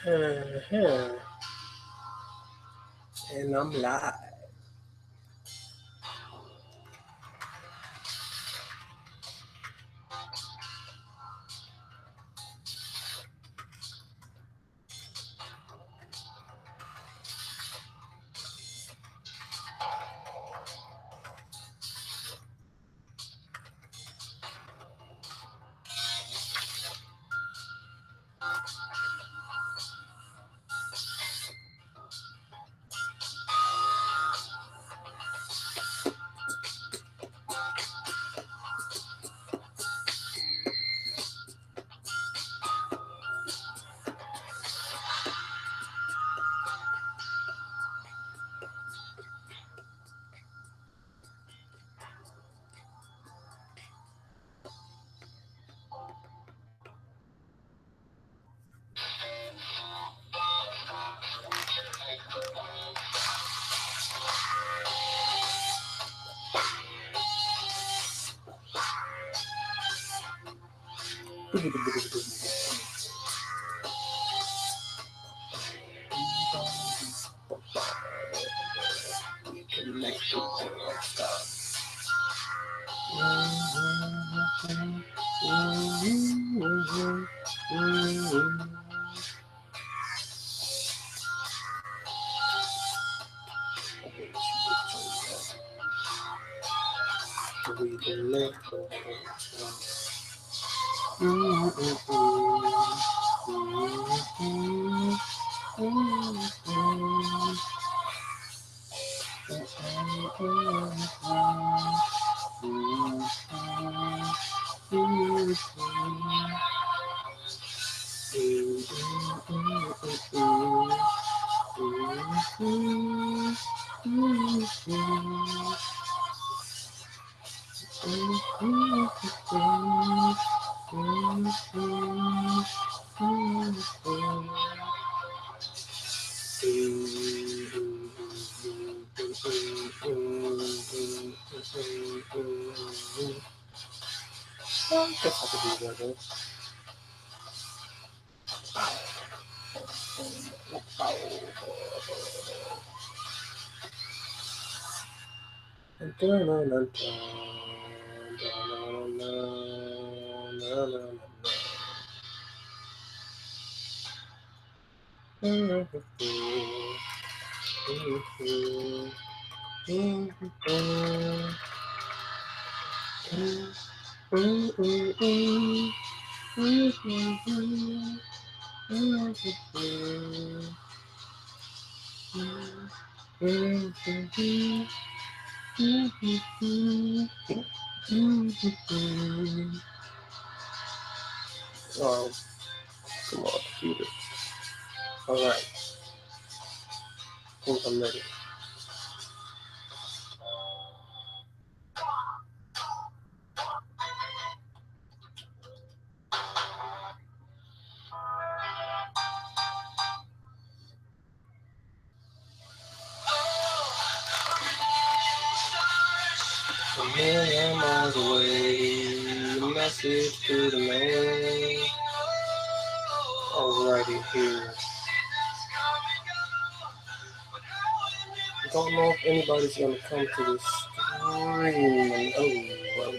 Uh-huh. And I'm live. I guess I could do that. Though. Oh, come on, computer. All right, I think I'm ready. A million miles away, a message to the man. Alrighty here. I don't know if anybody's gonna come to this stream. And, oh, well,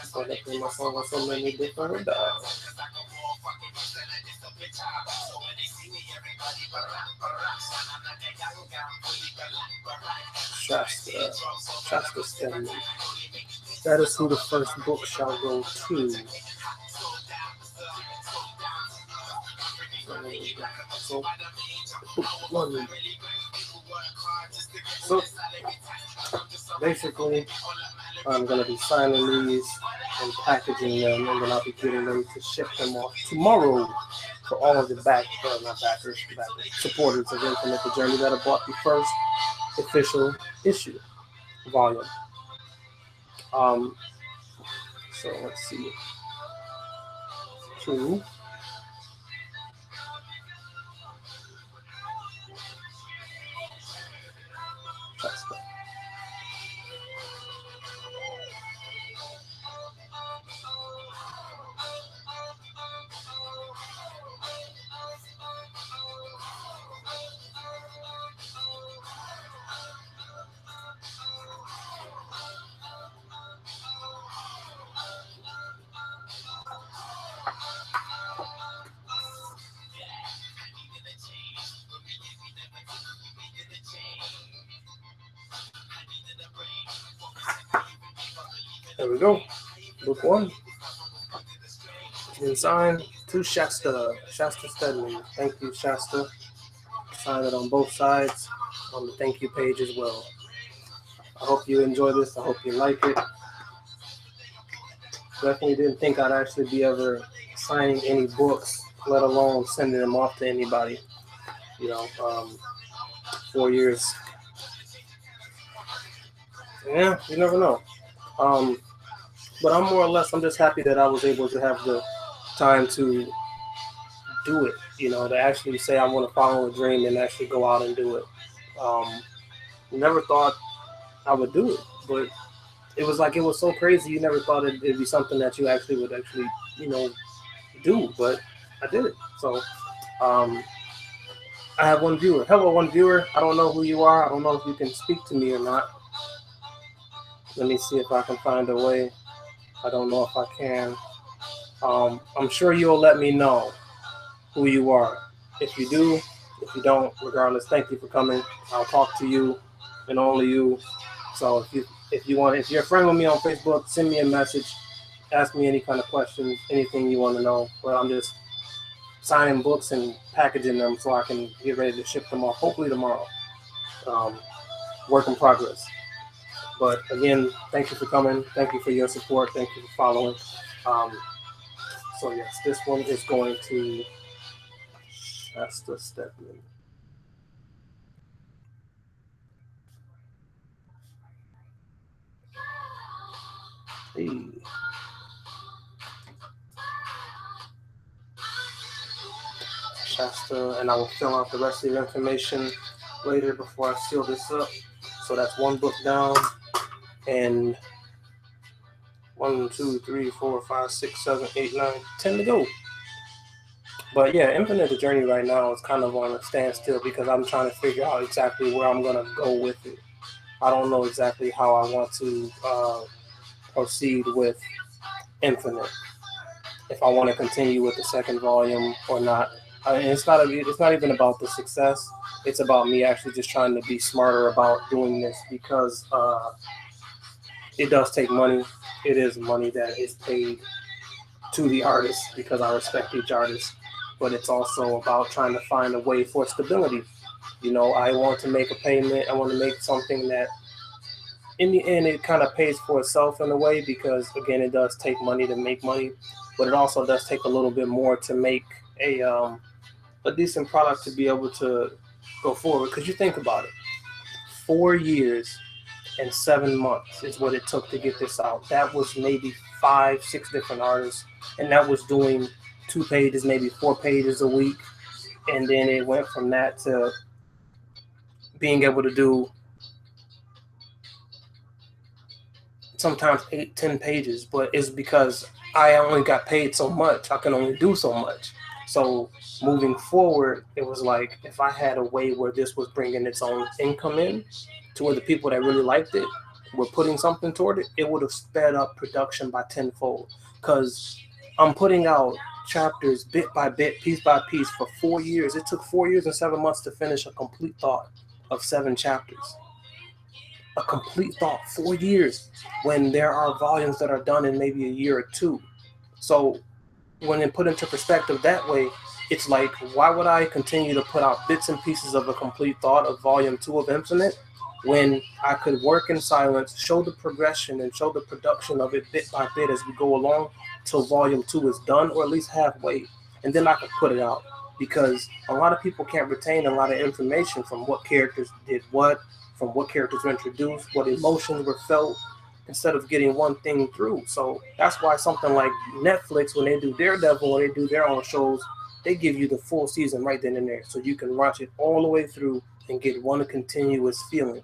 so I play my song on so many different dials. Shasta Stanley. That is who the first book shall go to. So, book one. So, basically, I'm going to be signing these and packaging them, and then I'll be getting them to ship them off tomorrow for all of the supporters of Infinite the Journey that have bought the first official issue volume. So let's see. Two. There we go. Book 1. It's been signed to Shasta Stedman. Thank you, Shasta. Sign it on both sides on the thank you page as well. I hope you enjoy this. I hope you like it. Definitely didn't think I'd actually be ever signing any books, let alone sending them off to anybody. 4 years. Yeah, you never know. But I'm just happy that I was able to have the time to do it, to actually say I want to follow a dream and actually go out and do it. Never thought I would do it, but it was so crazy. You never thought it'd be something that you actually would do, but I did it. So I have one viewer. Hello, one viewer. I don't know who you are. I don't know if you can speak to me or not. Let me see if I can find a way. I don't know if I can. I'm sure you'll let me know who you are. If you do, if you don't, regardless, thank you for coming. I'll talk to you and only you. So if you're a friend with me on Facebook, send me a message, ask me any kind of questions, anything you want to know. But I'm just signing books and packaging them so I can get ready to ship them off, hopefully tomorrow. Work in progress. But again, thank you for coming. Thank you for your support. Thank you for following. So yes, this one is going to Shasta Stedman. Hey. Shasta, and I will fill out the rest of your information later before I seal this up. So that's one book down, and 1, 2, 3, 4, 5, 6, 7, 8, 9, 10 to go. But yeah, Infinite the Journey right now is kind of on a standstill because I'm trying to figure out exactly where I'm gonna go with it. I don't know exactly how I want to proceed with Infinite. If I want to continue with the second volume or not. It's not even about the success. It's about me actually just trying to be smarter about doing this because it does take money. It is money that is paid to the artist because I respect each artist. But it's also about trying to find a way for stability. I want to make a payment. I want to make something that in the end it kind of pays for itself in a way because again it does take money to make money, but it also does take a little bit more to make a decent product to be able to go forward. Because you think about it, 4 years and 7 months is what it took to get this out. That was maybe 5-6 different artists, and that was doing 2 pages, maybe 4 pages a week, and then it went from that to being able to do sometimes 8-10 pages, but it's because I only got paid so much. I can only do so much. So moving forward, it was like if I had a way where this was bringing its own income in to where the people that really liked it were putting something toward it, it would have sped up production by tenfold. Because I'm putting out chapters bit by bit, piece by piece for 4 years. It took 4 years and 7 months to finish a complete thought of 7 chapters. A complete thought, 4 years, when there are volumes that are done in maybe a year or 2. So when it put into perspective that way, it's like, why would I continue to put out bits and pieces of a complete thought of volume 2 of Infinite when I could work in silence, show the progression and show the production of it bit by bit as we go along till volume 2 is done, or at least halfway, and then I could put it out. Because a lot of people can't retain a lot of information from what characters did what, from what characters were introduced, what emotions were felt, instead of getting one thing through. So that's why something like Netflix, when they do Daredevil, when they do their own shows, they give you the full season right then and there. So you can watch it all the way through and get one continuous feeling.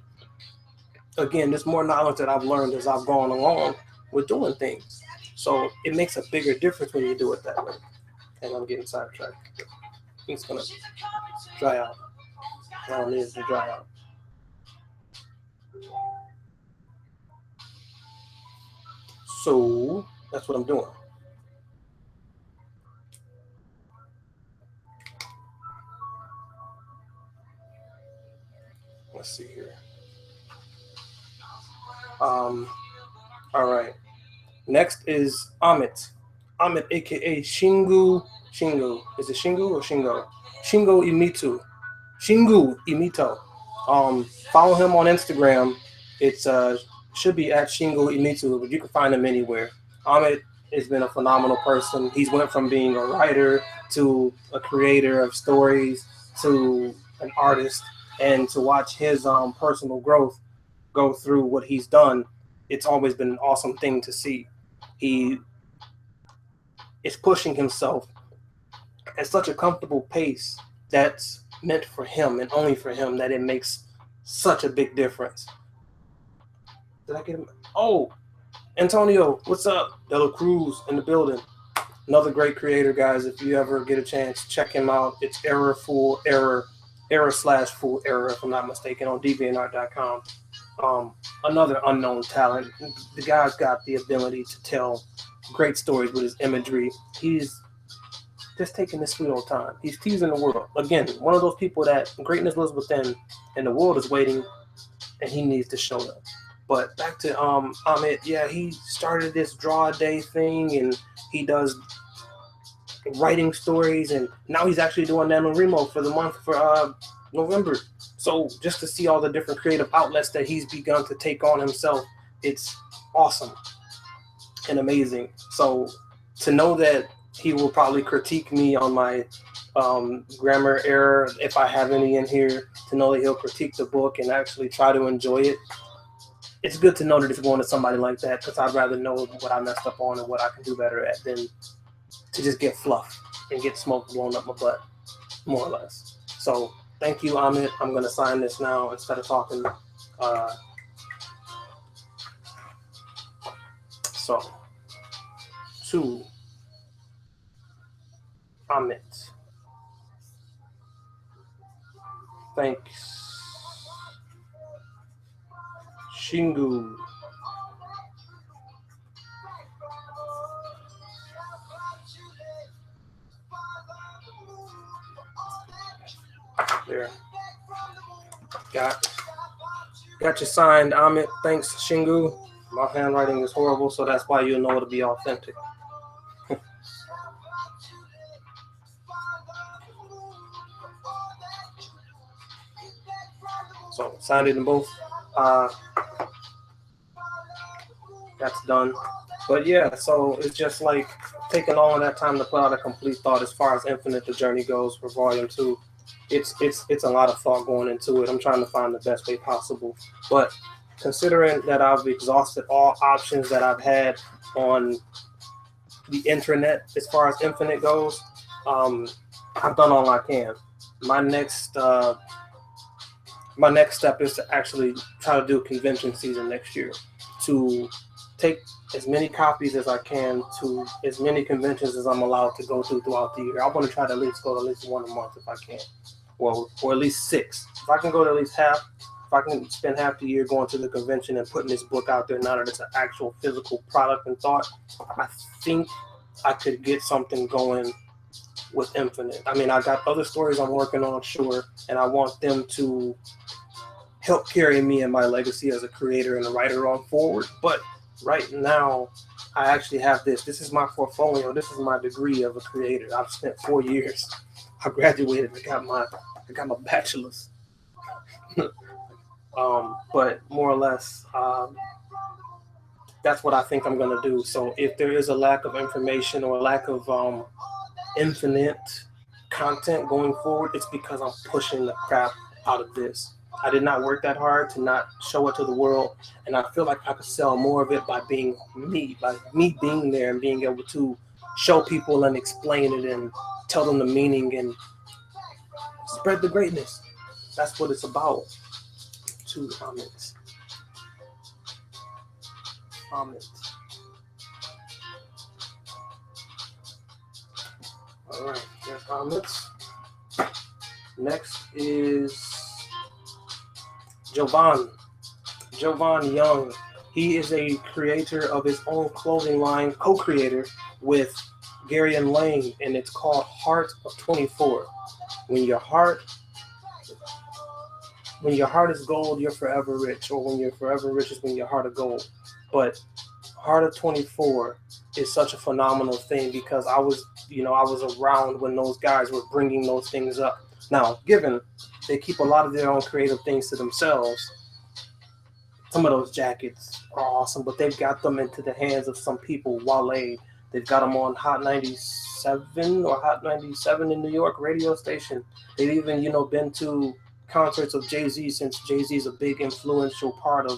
Again, there's more knowledge that I've learned as I've gone along with doing things. So it makes a bigger difference when you do it that way. And I'm getting sidetracked. It's going to dry out. I don't need it to dry out. So that's what I'm doing. Let's see here. All right. Next is Amit. Amit, aka Shingu. Shingu. Is it Shingu or Shingo? Shingo Imitu. Shingu Imito. Follow him on Instagram. It's should be at Shingo Imitu, but you can find him anywhere. Amit has been a phenomenal person. He's went from being a writer to a creator of stories to an artist, and to watch his personal growth go through what he's done, it's always been an awesome thing to see. He is pushing himself at such a comfortable pace that's meant for him and only for him, that it makes such a big difference. Did I get him? Oh, Antonio, what's up? Dela Cruz in the building. Another great creator, guys. If you ever get a chance, check him out. It's error/full error, if I'm not mistaken, on DeviantArt.com. Another unknown talent. The guy's got the ability to tell great stories with his imagery. He's just taking his sweet old time. He's teasing the world. Again, one of those people that greatness lives within, and the world is waiting, and he needs to show them. But back to Amit, yeah, he started this draw a day thing, and he does writing stories, and now he's actually doing NaNoWriMo for the month for November. So just to see all the different creative outlets that he's begun to take on himself, it's awesome and amazing. So to know that he will probably critique me on my grammar error, if I have any in here, to know that he'll critique the book and actually try to enjoy it. It's good to know that it's going to somebody like that, because I'd rather know what I messed up on and what I can do better at than to just get fluff and get smoke blown up my butt, more or less. So thank you, Amit. I'm going to sign this now instead of talking. So, to Amit. Thanks. Shingu. There. Got you signed, Amit. Thanks, Shingu. My handwriting is horrible, so that's why you'll know it'll be authentic. So signed it in both. That's done. But yeah, so it's just like taking all of that time to put out a complete thought as far as Infinite the Journey goes for Volume 2. It's a lot of thought going into it. I'm trying to find the best way possible. But considering that I've exhausted all options that I've had on the internet as far as Infinite goes, I've done all I can. My next step is to actually try to do convention season next year, to take as many copies as I can to as many conventions as I'm allowed to go to throughout the year. I want to try to at least go to at least one a month if I can, or at least 6. If I can go to at least half, if I can spend half the year going to the convention and putting this book out there, now that it's an actual physical product and thought, I think I could get something going with Infinite. I mean, I got other stories I'm working on, sure, and I want them to help carry me and my legacy as a creator and a writer on forward. But right now, I actually have this. This is my portfolio. This is my degree of a creator. I've spent 4 years. I graduated. I got my bachelor's. But more or less, that's what I think I'm gonna do. So if there is a lack of information or a lack of Infinite content going forward, it's because I'm pushing the crap out of this. I did not work that hard to not show it to the world, and I feel like I could sell more of it by being me, by me being there and being able to show people and explain it and tell them the meaning and spread the greatness. That's what it's about. 2 comments. All right, there's comments. Next is Jovan Young. He is a creator of his own clothing line, co-creator with Gary and Lane, and it's called Heart of 24. When your heart is gold, you're forever rich, or when you're forever rich is when your heart is gold. But Heart of 24 is such a phenomenal thing because I was around when those guys were bringing those things up. Now, given they keep a lot of their own creative things to themselves, some of those jackets are awesome, but they've got them into the hands of some people. Wale, they've got them on Hot 97 or Hot 97 in New York radio station. They've even, been to concerts of Jay-Z, since Jay-Z's a big influential part of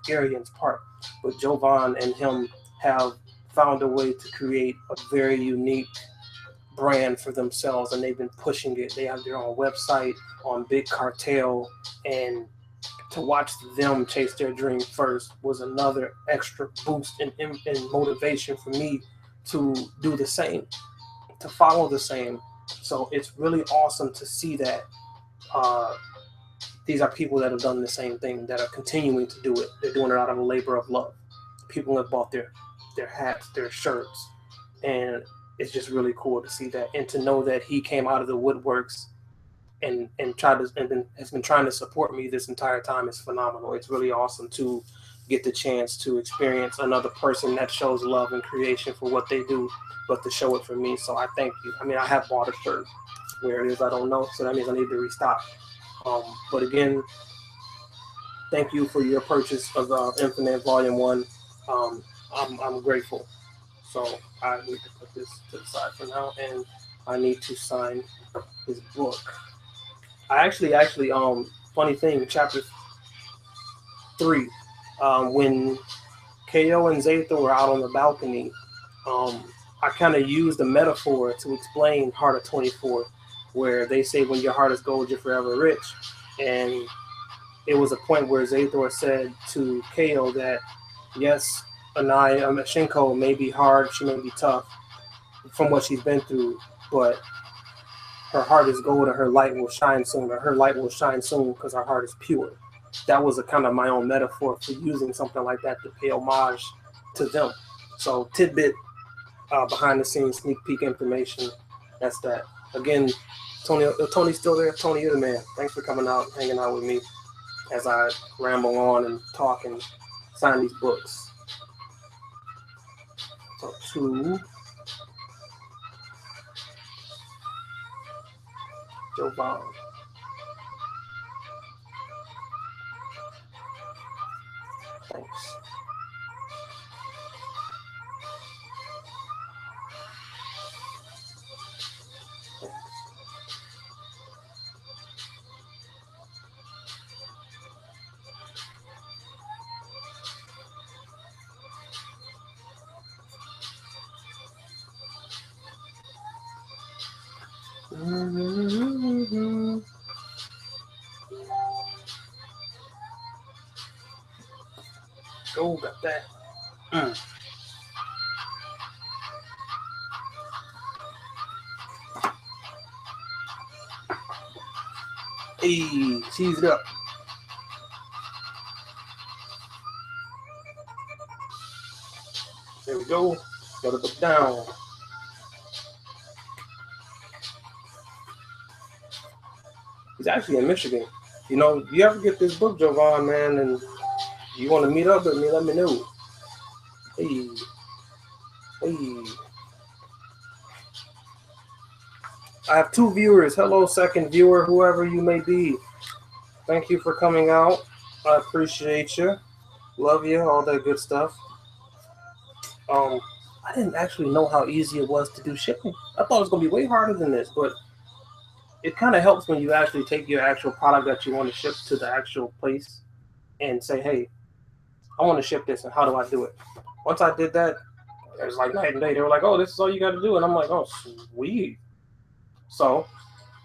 Garion's part. But Jovan and him have found a way to create a very unique brand for themselves, and they've been pushing it. They have their own website on Big Cartel, and to watch them chase their dream first was another extra boost and motivation for me to do the same, to follow the same. So it's really awesome to see that these are people that have done the same thing, that are continuing to do it. They're doing it out of a labor of love. People have bought their hats, their shirts, and it's just really cool to see that, and to know that he came out of the woodworks and has been trying to support me this entire time is phenomenal. It's really awesome to get the chance to experience another person that shows love and creation for what they do, but to show it for me. So I thank you. I mean, I have bought a shirt. Where it is, I don't know. So that means I need to restock. But again, thank you for your purchase of Infinite Volume 1. I'm grateful. So I need to put this to the side for now, and I need to sign his book. I actually, funny thing, chapter 3, when KO and Zatha were out on the balcony, I kind of used a metaphor to explain Heart of 24, where they say when your heart is gold, you're forever rich. And it was a point where Zathor said to KO that, yes, Shinko may be hard, she may be tough from what she's been through, but her heart is gold and her light will shine soon, or her light will shine soon because her heart is pure. That was a kind of my own metaphor for using something like that to pay homage to them. So tidbit, behind the scenes sneak peek information. That's that. Again, Tony's still there. Tony, you're the man. Thanks for coming out, hanging out with me as I ramble on and talk and sign these books. So to Jovan. Thanks. Mm-hmm. Go, got that. Hey, cheese it up. There we go. Got it down. He's actually in Michigan. You ever get this book, Jovan, man, and you want to meet up with me, let me know. Hey. I have 2 viewers. Hello, second viewer, whoever you may be. Thank you for coming out. I appreciate you. Love you, all that good stuff. I didn't actually know how easy it was to do shipping. I thought it was going to be way harder than this, but it kind of helps when you actually take your actual product that you want to ship to the actual place and say, hey, I want to ship this, and how do I do it? Once I did that, it was like night and day. They were like, oh, this is all you got to do. And I'm like, oh, sweet. So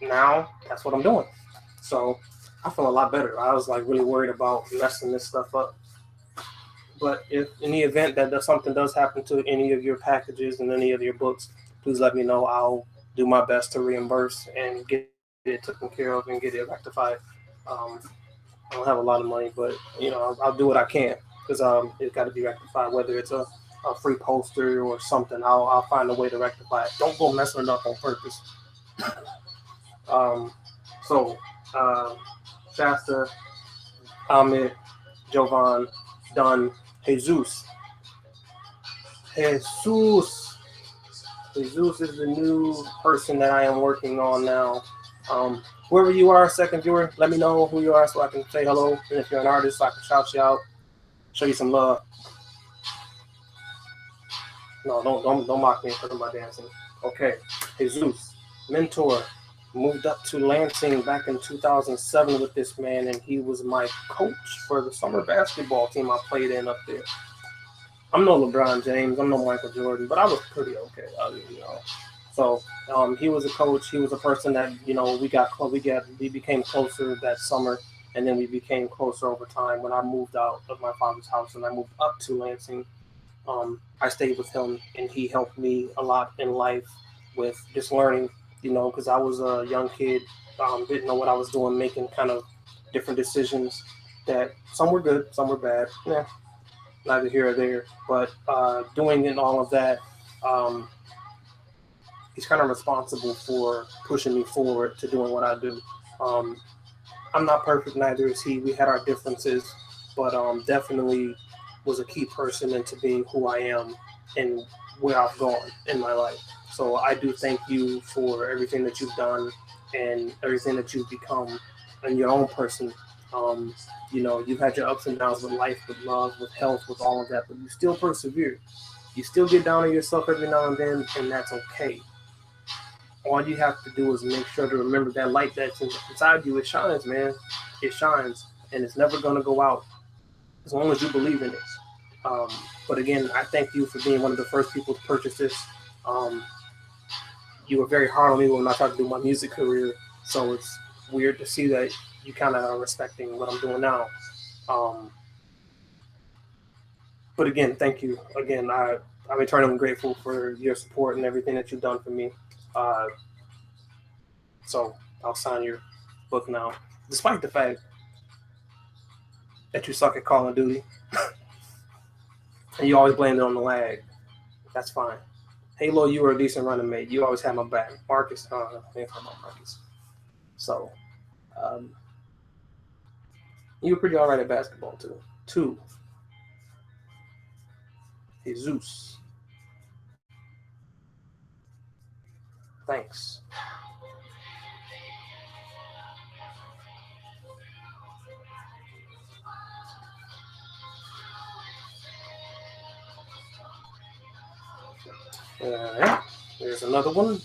now that's what I'm doing. So I feel a lot better. I was like really worried about messing this stuff up. But if in the event that something does happen to any of your packages and any of your books, please let me know. I'll do my best to reimburse and get it taken care of and get it rectified. I don't have a lot of money, but I'll do what I can, because it's got to be rectified. Whether it's a free poster or something, I'll find a way to rectify it. Don't go messing it up on purpose. Shasta, Ahmed, Jovan, Dunn, Jesus. Jesus. Jesus is the new person that I am working on now. Whoever you are, second viewer, let me know who you are so I can say hello. And if you're an artist, so I can shout you out, show you some love. No, don't mock me because of my dancing. Okay, Jesus, mentor, moved up to Lansing back in 2007 with this man, and he was my coach for the summer basketball team I played in up there. I'm no LeBron James, I'm no Michael Jordan, but I was pretty okay. So he was a coach. He was a person that we became closer that summer, and then we became closer over time. When I moved out of my father's house and I moved up to Lansing, I stayed with him, and he helped me a lot in life with just learning. Because I was a young kid, didn't know what I was doing, making kind of different decisions that some were good, some were bad. Yeah, neither here or there. But doing and all of that. He's kind of responsible for pushing me forward to doing what I do. I'm not perfect, neither is he. We had our differences, but definitely was a key person into being who I am and where I've gone in my life. So I do thank you for everything that you've done and everything that you've become and your own person. You've had your ups and downs with life, with love, with health, with all of that, but you still persevere. You still get down on yourself every now and then, and that's okay. All you have to do is make sure to remember that light that's inside you. It shines, man. It shines, and it's never going to go out as long as you believe in it. But again, I thank you for being one of the first people to purchase this. You were very hard on me when I tried to do my music career, so it's weird to see that you kind of are respecting what I'm doing now. But again, thank you. Again, I'm eternally grateful for your support and everything that you've done for me. So I'll sign your book now, despite the fact that you suck at Call of Duty and you always blame it on the lag. That's fine. Halo, you were a decent running mate. You always had my back. Marcus, I ain't talking about Marcus. So you were pretty all right at basketball too. 2. Jesus. Thanks. All right. There's another one.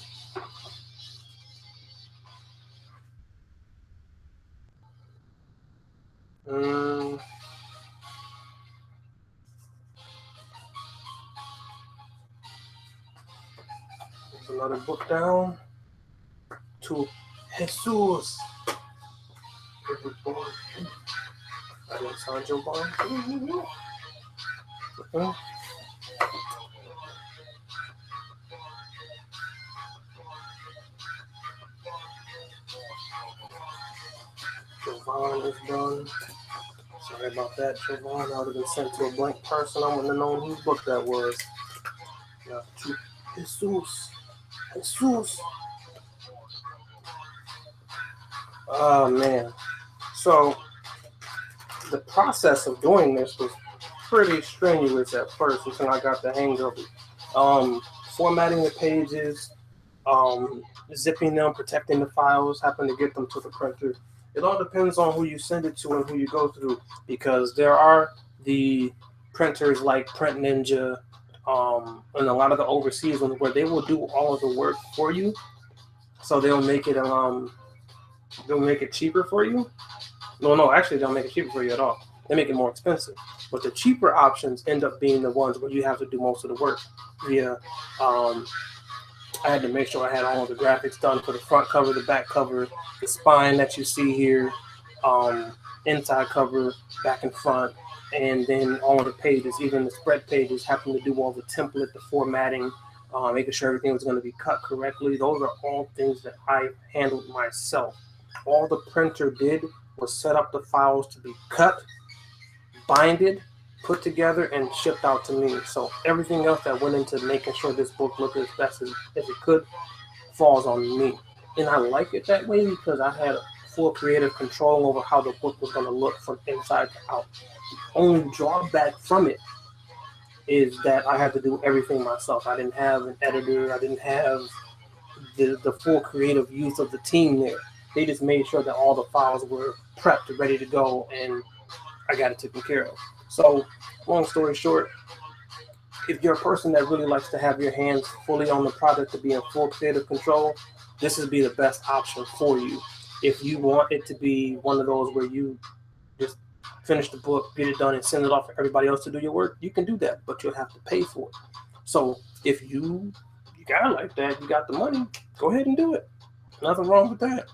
There's another book down. To Jesus. I didn't sign Joe Barnes. Okay. Jovan is done. Sorry about that, Jovan. I would have been sent to a blank person. I wouldn't have known whose book that was. Yeah, to Jesus. Jesus. Oh, man. So, the process of doing this was pretty strenuous at first until I got the hang of it. Formatting the pages, zipping them, protecting the files, having to get them to the printer. It all depends on who you send it to and who you go through, because there are the printers like Print Ninja and a lot of the overseas ones where they will do all of the work for you. So they'll make it cheaper for you. No, actually, they don't make it cheaper for you at all. They make it more expensive. But the cheaper options end up being the ones where you have to do most of the work. I had to make sure I had all of the graphics done for the front cover, the back cover, the spine that you see here, inside cover, back and front, and then all of the pages, even the spread pages, having to do all the template, the formatting, making sure everything was going to be cut correctly. Those are all things that I handled myself. All the printer did was set up the files to be cut, binded, put together, and shipped out to me. So everything else that went into making sure this book looked as best as it could falls on me. And I like it that way because I had full creative control over how the book was going to look from inside to out. The only drawback from it is that I had to do everything myself. I didn't have an editor. I didn't have the full creative use of the team there. They just made sure that all the files were prepped, ready to go, and I got it taken care of. So, long story short, if you're a person that really likes to have your hands fully on the project to be in full creative control, this would be the best option for you. If you want it to be one of those where you just finish the book, get it done, and send it off for everybody else to do your work, you can do that, but you'll have to pay for it. So if you got it like that, you got the money, go ahead and do it. Nothing wrong with that.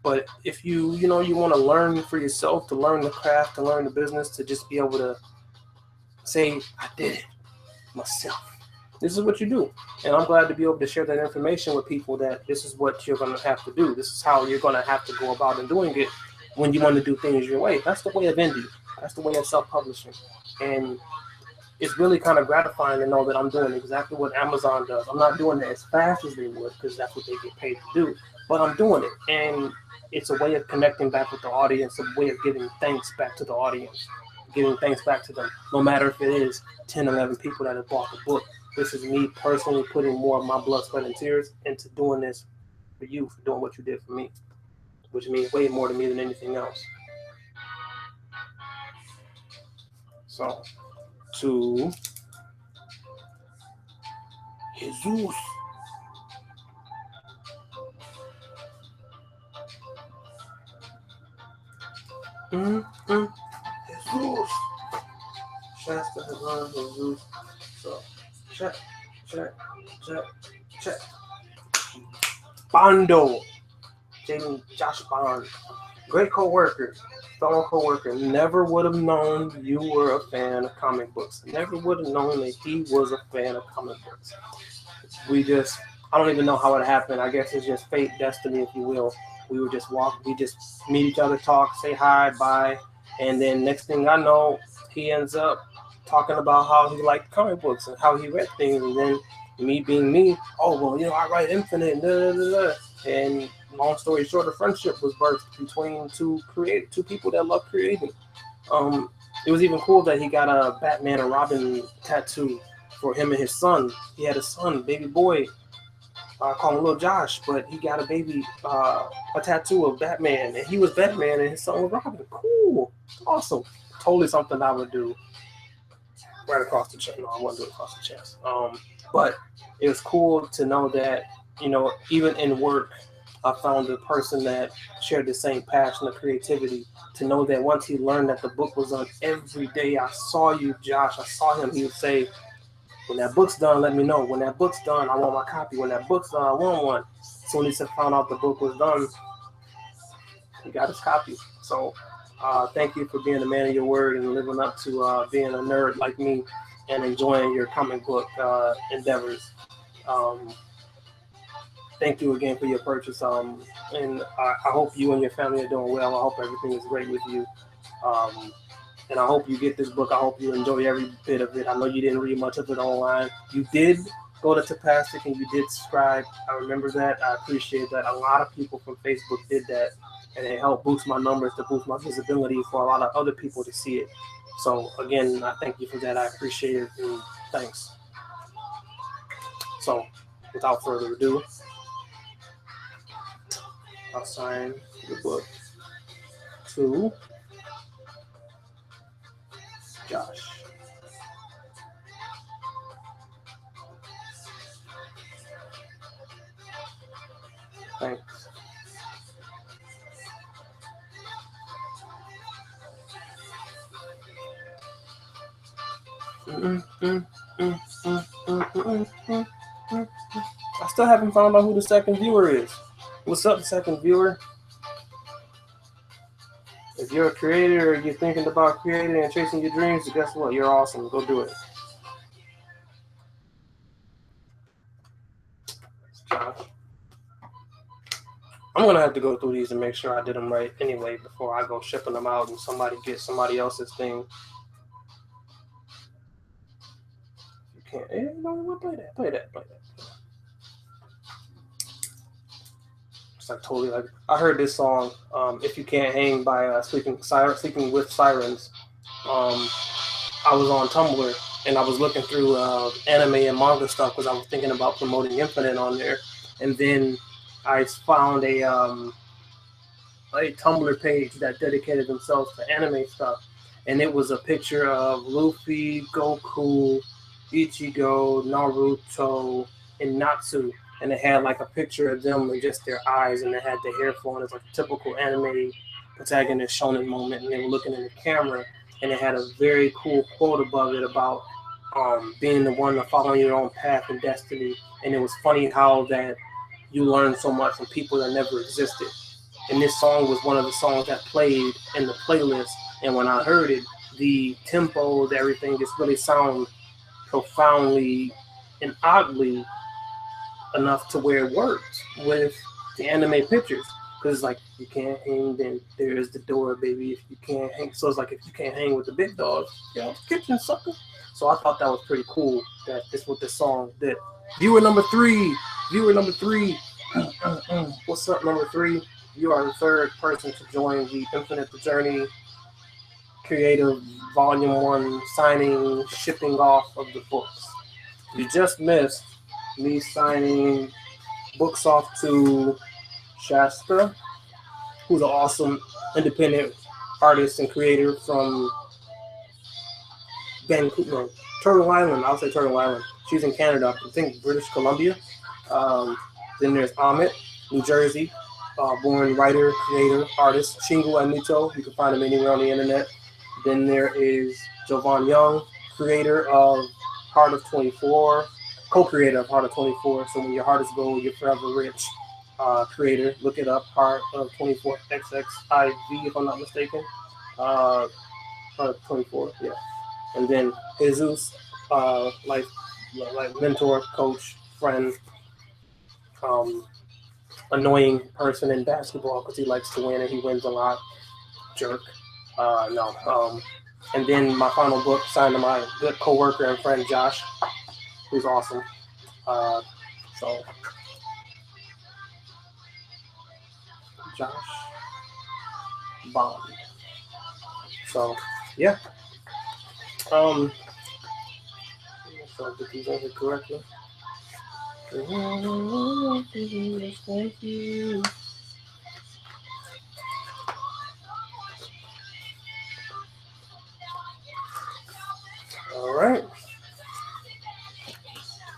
But if you want to learn for yourself, to learn the craft, to learn the business, to just be able to say, I did it myself. This is what you do. And I'm glad to be able to share that information with people, that this is what you're going to have to do. This is how you're going to have to go about and doing it when you want to do things your way. That's the way of indie. That's the way of self-publishing. And it's really kind of gratifying to know that I'm doing exactly what Amazon does. I'm not doing it as fast as they would, because that's what they get paid to do, but I'm doing it. And it's a way of connecting back with the audience, a way of giving thanks back to the audience, giving thanks back to them, no matter if it is 10, 11 people that have bought the book. This is me personally putting more of my blood, sweat, and tears into doing this for you, for doing what you did for me, which means way more to me than anything else. So, to Jesus. Jesus. Shasta has learned Jesus. So, check. Bondo. Jamie Josh Bond. Great co-worker. Fellow co-worker. Never would have known you were a fan of comic books. Never would have known that he was a fan of comic books. I don't even know how it happened. I guess it's just fate, destiny, if you will. We would just we just meet each other, talk, say hi, bye. And then next thing I know, he ends up talking about how he liked comic books and how he read things. And then me being me, I write Infinite, and long story short, a friendship was birthed between two people that love creating. It was even cool that he got a Batman and Robin tattoo for him and his son. He had a son, baby boy. I call him Little Josh, but he got a tattoo of Batman, and he was Batman, and his son was Robin. Cool, awesome, totally something I would do right across the chest. No, I wouldn't do it across the chest. But it was cool to know that, even in work, I found a person that shared the same passion of creativity. To know that once he learned that the book was done, every day I saw you, Josh. I saw him. He would say, when that book's done, let me know. When that book's done, I want my copy. When that book's done, I want one. As soon as he found out the book was done, he got his copy. So thank you for being a man of your word and living up to being a nerd like me and enjoying your comic book endeavors. Thank you again for your purchase. And I hope you and your family are doing well. I hope everything is great with you. And I hope you get this book. I hope you enjoy every bit of it. I know you didn't read much of it online. You did go to Tapastic and you did subscribe. I remember that. I appreciate that. A lot of people from Facebook did that, and it helped boost my numbers, to boost my visibility for a lot of other people to see it. So again, I thank you for that. I appreciate it, and thanks. So without further ado, I'll sign the book to Josh. Thanks. I still haven't found out who the second viewer is. What's up, second viewer? If you're a creator or you're thinking about creating and chasing your dreams, guess what? You're awesome. Go do it. Josh. I'm going to have to go through these and make sure I did them right anyway before I go shipping them out and somebody gets somebody else's thing. You can't. Play that. It's like totally like, I heard this song, If You Can't Hang by Sleeping with Sirens. I was on Tumblr and I was looking through anime and manga stuff because I was thinking about promoting Infinite on there, and then I found a Tumblr page that dedicated themselves to anime stuff, and it was a picture of Luffy, Goku, Ichigo, Naruto, and Natsu, and it had like a picture of them and just their eyes, and they had the hair flowing. It's like a typical anime protagonist shonen moment, and they were looking in the camera, and it had a very cool quote above it about being the one to follow your own path and destiny, and it was funny how that you learn so much from people that never existed. And this song was one of the songs that played in the playlist. And when I heard it, the tempo, everything just really sound profoundly and oddly enough to where it worked with the anime pictures. Because it's like, you can't hang, then there's the door, baby. If you can't hang, so it's like, if you can't hang with the big dogs, get out the kitchen, sucker. So I thought that was pretty cool that this what this song did. Viewer number three. What's up, number 3? You are the third person to join the Infinite the Journey Creative Volume 1 signing, shipping off of the books. You just missed me signing books off to Shasta, who's an awesome independent artist and creator from Vancouver, Turtle Island. I'll say Turtle Island. She's in Canada, I think British Columbia. Then there's Amit, New Jersey. Born writer, creator, artist, Shingo Amito. You can find him anywhere on the internet. Then there is Jovan Young, creator of Heart of 24, co-creator of Heart of 24. So when your heart is gold, you're forever rich. Creator, look it up, Heart of 24 XXIV, if I'm not mistaken. Heart of 24, yeah. And then Jesus, like mentor, coach, friend, annoying person in basketball because he likes to win and he wins a lot. Jerk. And then my final book signed to my good coworker and friend Josh, who's awesome. So Josh Bond. So yeah. So I get these over correctly. Thank you. All right.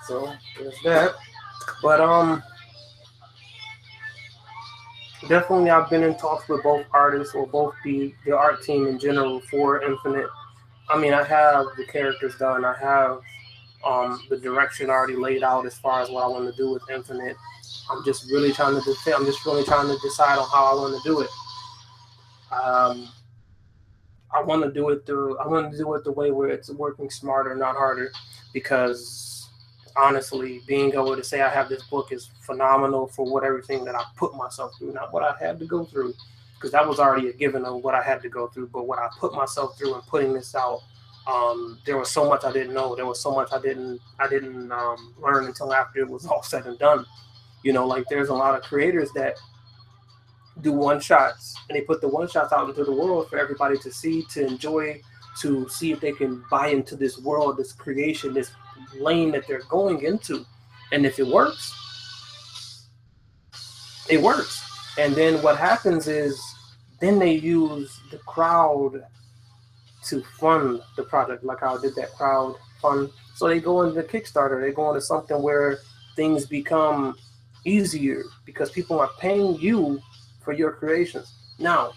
So there's that. But definitely I've been in talks with both artists or both the art team in general for Infinite. I mean, I have the characters done. I have the direction already laid out as far as what I want to do with Infinite. I'm just really trying to decide on how I want to do it. I want to do it the way where it's working smarter, not harder, because honestly, being able to say I have this book is phenomenal for what everything that I put myself through, not what I had to go through, because that was already a given of what I had to go through, but what I put myself through in putting this out. There was so much I didn't know. There was so much I didn't learn until after it was all said and done. You know, like there's a lot of creators that do one shots and they put the one shots out into the world for everybody to see, to enjoy, to see if they can buy into this world, this creation, this lane that they're going into. And if it works, it works. And then what happens is then they use the crowd to fund the project, like how I did that crowd fund. So they go into Kickstarter, they go into something where things become easier because people are paying you for your creations. Now,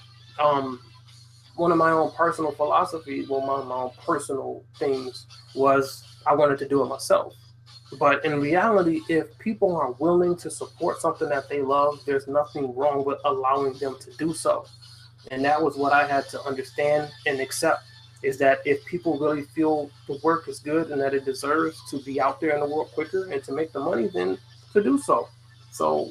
one of my own personal philosophies, my own personal things was I wanted to do it myself. But in reality, if people are willing to support something that they love, there's nothing wrong with allowing them to do so. And that was what I had to understand and accept, is that if people really feel the work is good and that it deserves to be out there in the world quicker and to make the money, then to do so. So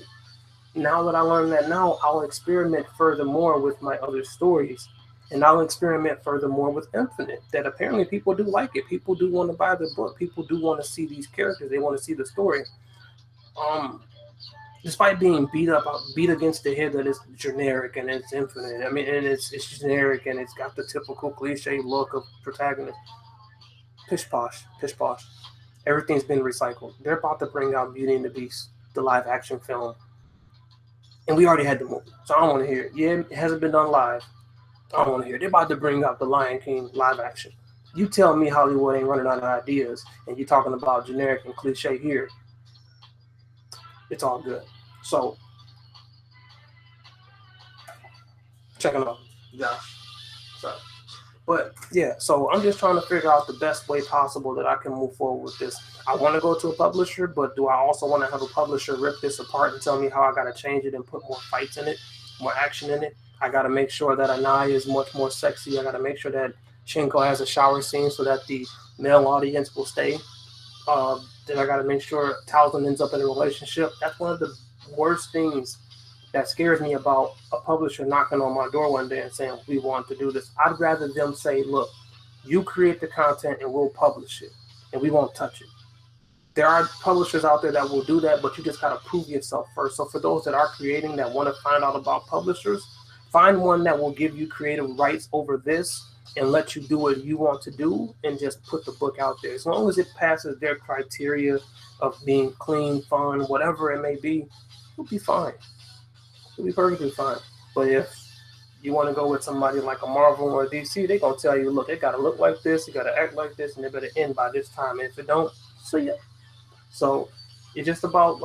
now that I learned that now, I'll experiment furthermore with my other stories. And I'll experiment furthermore with Infinite, that apparently people do like it. People do want to buy the book. People do want to see these characters. They want to see the story. Despite being beat against the head that it's generic and it's Infinite. I mean, and it's generic and it's got the typical cliche look of protagonist. Pish posh, pish posh. Everything's been recycled. They're about to bring out Beauty and the Beast, the live action film. And we already had the movie, so I don't want to hear it. Yeah, it hasn't been done live. I don't want to hear it. They're about to bring out the Lion King live action. You tell me Hollywood ain't running out of ideas, and you're talking about generic and cliche here. It's all good. So, check it out. Yeah. So, but yeah, so I'm just trying to figure out the best way possible that I can move forward with this. I want to go to a publisher, but do I also want to have a publisher rip this apart and tell me how I got to change it and put more fights in it, more action in it? I got to make sure that Anaya is much more sexy. I got to make sure that Shinko has a shower scene so that the male audience will stay. Then I got to make sure Towson ends up in a relationship. That's one of the worst things that scares me about a publisher knocking on my door one day and saying, we want to do this. I'd rather them say, look, you create the content and we'll publish it and we won't touch it. There are publishers out there that will do that, but you just got to prove yourself first. So for those that are creating that want to find out about publishers, find one that will give you creative rights over this and let you do what you want to do and just put the book out there. As long as it passes their criteria of being clean, fun, whatever it may be, it'll be fine. It'll be perfectly fine. But if you want to go with somebody like a Marvel or a DC, they're going to tell you, look, it got to look like this, it got to act like this, and it better end by this time. And if it don't, see ya. So it's just about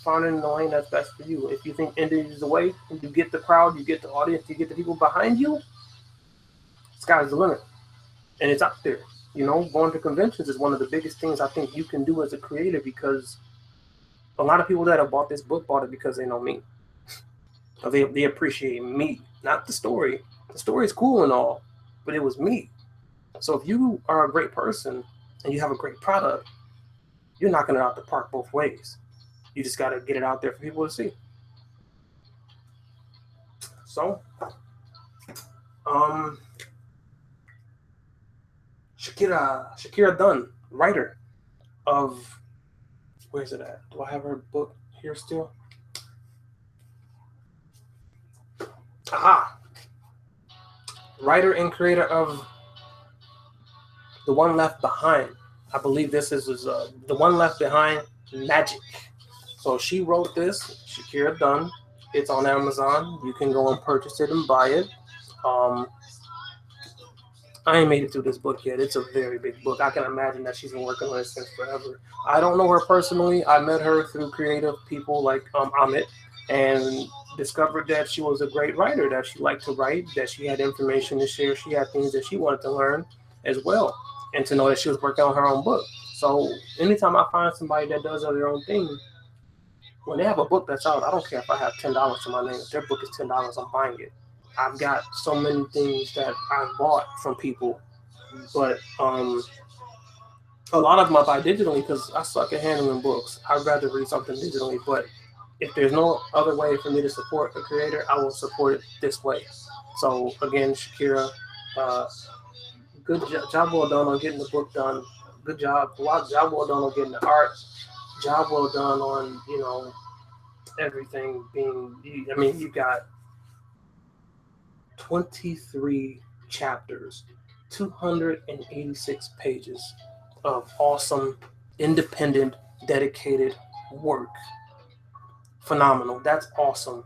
finding the lane that's best for you. If you think indie is the way, you get the crowd, you get the audience, you get the people behind you, sky's the limit. And it's out there. You know, going to conventions is one of the biggest things I think you can do as a creator, because a lot of people that have bought this book bought it because they know me. Or they appreciate me, not the story. The story is cool and all, but it was me. So if you are a great person and you have a great product, you're knocking it out the park both ways. You just got to get it out there for people to see. So, Shakira Dunn, writer of, where's it at? Do I have her book here still? Aha! Writer and creator of The One Left Behind. I believe this is The One Left Behind Magic. So she wrote this, Shakira Dunn. It's on Amazon. You can go and purchase it and buy it. I ain't made it through this book yet. It's a very big book. I can imagine that she's been working on it since forever. I don't know her personally. I met her through creative people like Amit, and discovered that she was a great writer, that she liked to write, that she had information to share. She had things that she wanted to learn as well, and to know that she was working on her own book. So anytime I find somebody that does their own thing, when they have a book that's out, I don't care if I have $10 to my name. If their book is $10, I'm buying it. I've got so many things that I've bought from people, but a lot of them I buy digitally because I suck at handling books. I'd rather read something digitally, but if there's no other way for me to support a creator, I will support it this way. So again, Shakira, good job well done on getting the book done. Good job well done on getting the art. Job well done on, you know, everything being, I mean, you got 23 chapters, 286 pages of awesome, independent, dedicated work. Phenomenal. That's awesome.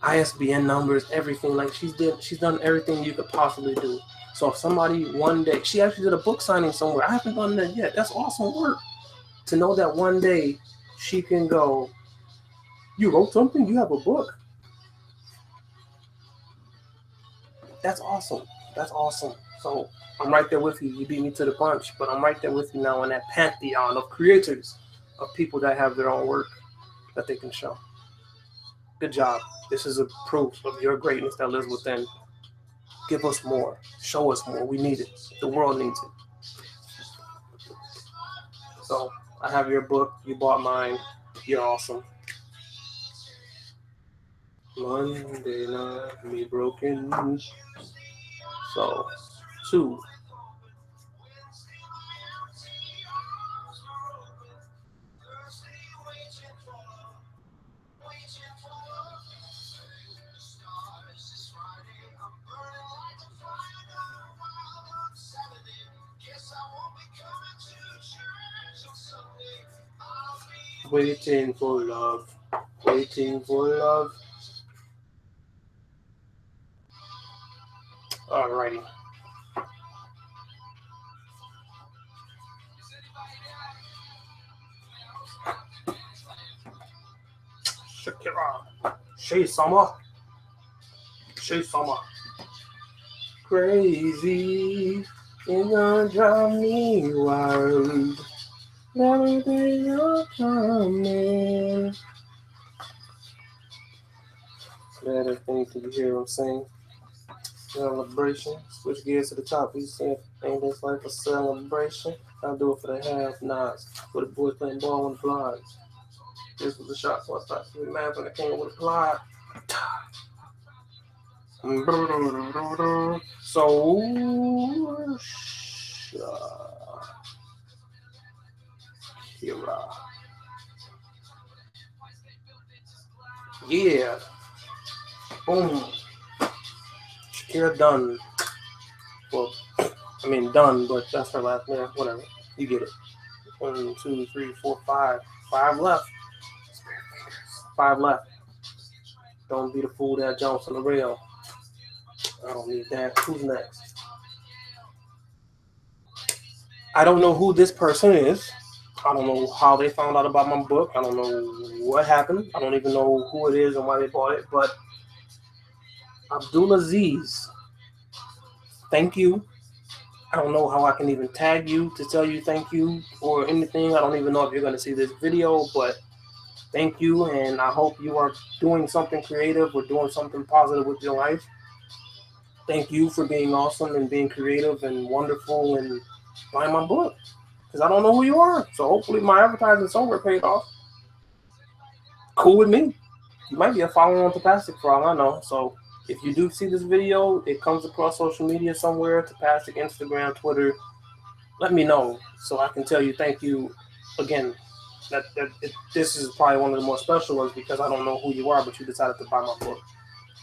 ISBN numbers, everything. Like she's done everything you could possibly do. So if somebody one day, she actually did a book signing somewhere. I haven't done that yet. That's awesome work. To know that one day she can go, you wrote something, you have a book. That's awesome. That's awesome. So I'm right there with you. You beat me to the punch, but I'm right there with you now in that pantheon of creators, of people that have their own work that they can show. Good job. This is a proof of your greatness that lives within. Give us more. Show us more. We need it. The world needs it. So I have your book. You bought mine. You're awesome. Monday night, me broken. So, 2. Waiting for love. Waiting for love. Alrighty. Shakira. Shea Summer. Shea Summer. Crazy. You're gonna drive me wild. Everything you're coming. Better thing to hear what I'm saying. Celebration. Switch gears to the top. He said, ain't this like a celebration? I'll do it for the have-nots. For the boys playing ball on the flies. This was a shot, so I started doing math when I came with a fly. So, Kira. Yeah. Boom. Shakira done. Well, I mean done, but that's her last name. Whatever. You get it. 1, 2, 3, 4, 5. 5 left. 5 left. Don't be the fool that jumps on the rail. I don't need that. Who's next? I don't know who this person is. I don't know how they found out about my book. I don't know what happened. I don't even know who it is and why they bought it. But Abdulaziz, thank you. I don't know how I can even tag you to tell you thank you or anything. I don't even know if you're going to see this video, but thank you. And I hope you are doing something creative or doing something positive with your life. Thank you for being awesome and being creative and wonderful and buying my book. Because I don't know who you are. So hopefully my advertising somewhere paid off. Cool with me. You might be a follower on Tapastic for all I know. So if you do see this video, it comes across social media somewhere, Tapastic, Instagram, Twitter, let me know so I can tell you thank you again. This is probably one of the more special ones because I don't know who you are, but you decided to buy my book.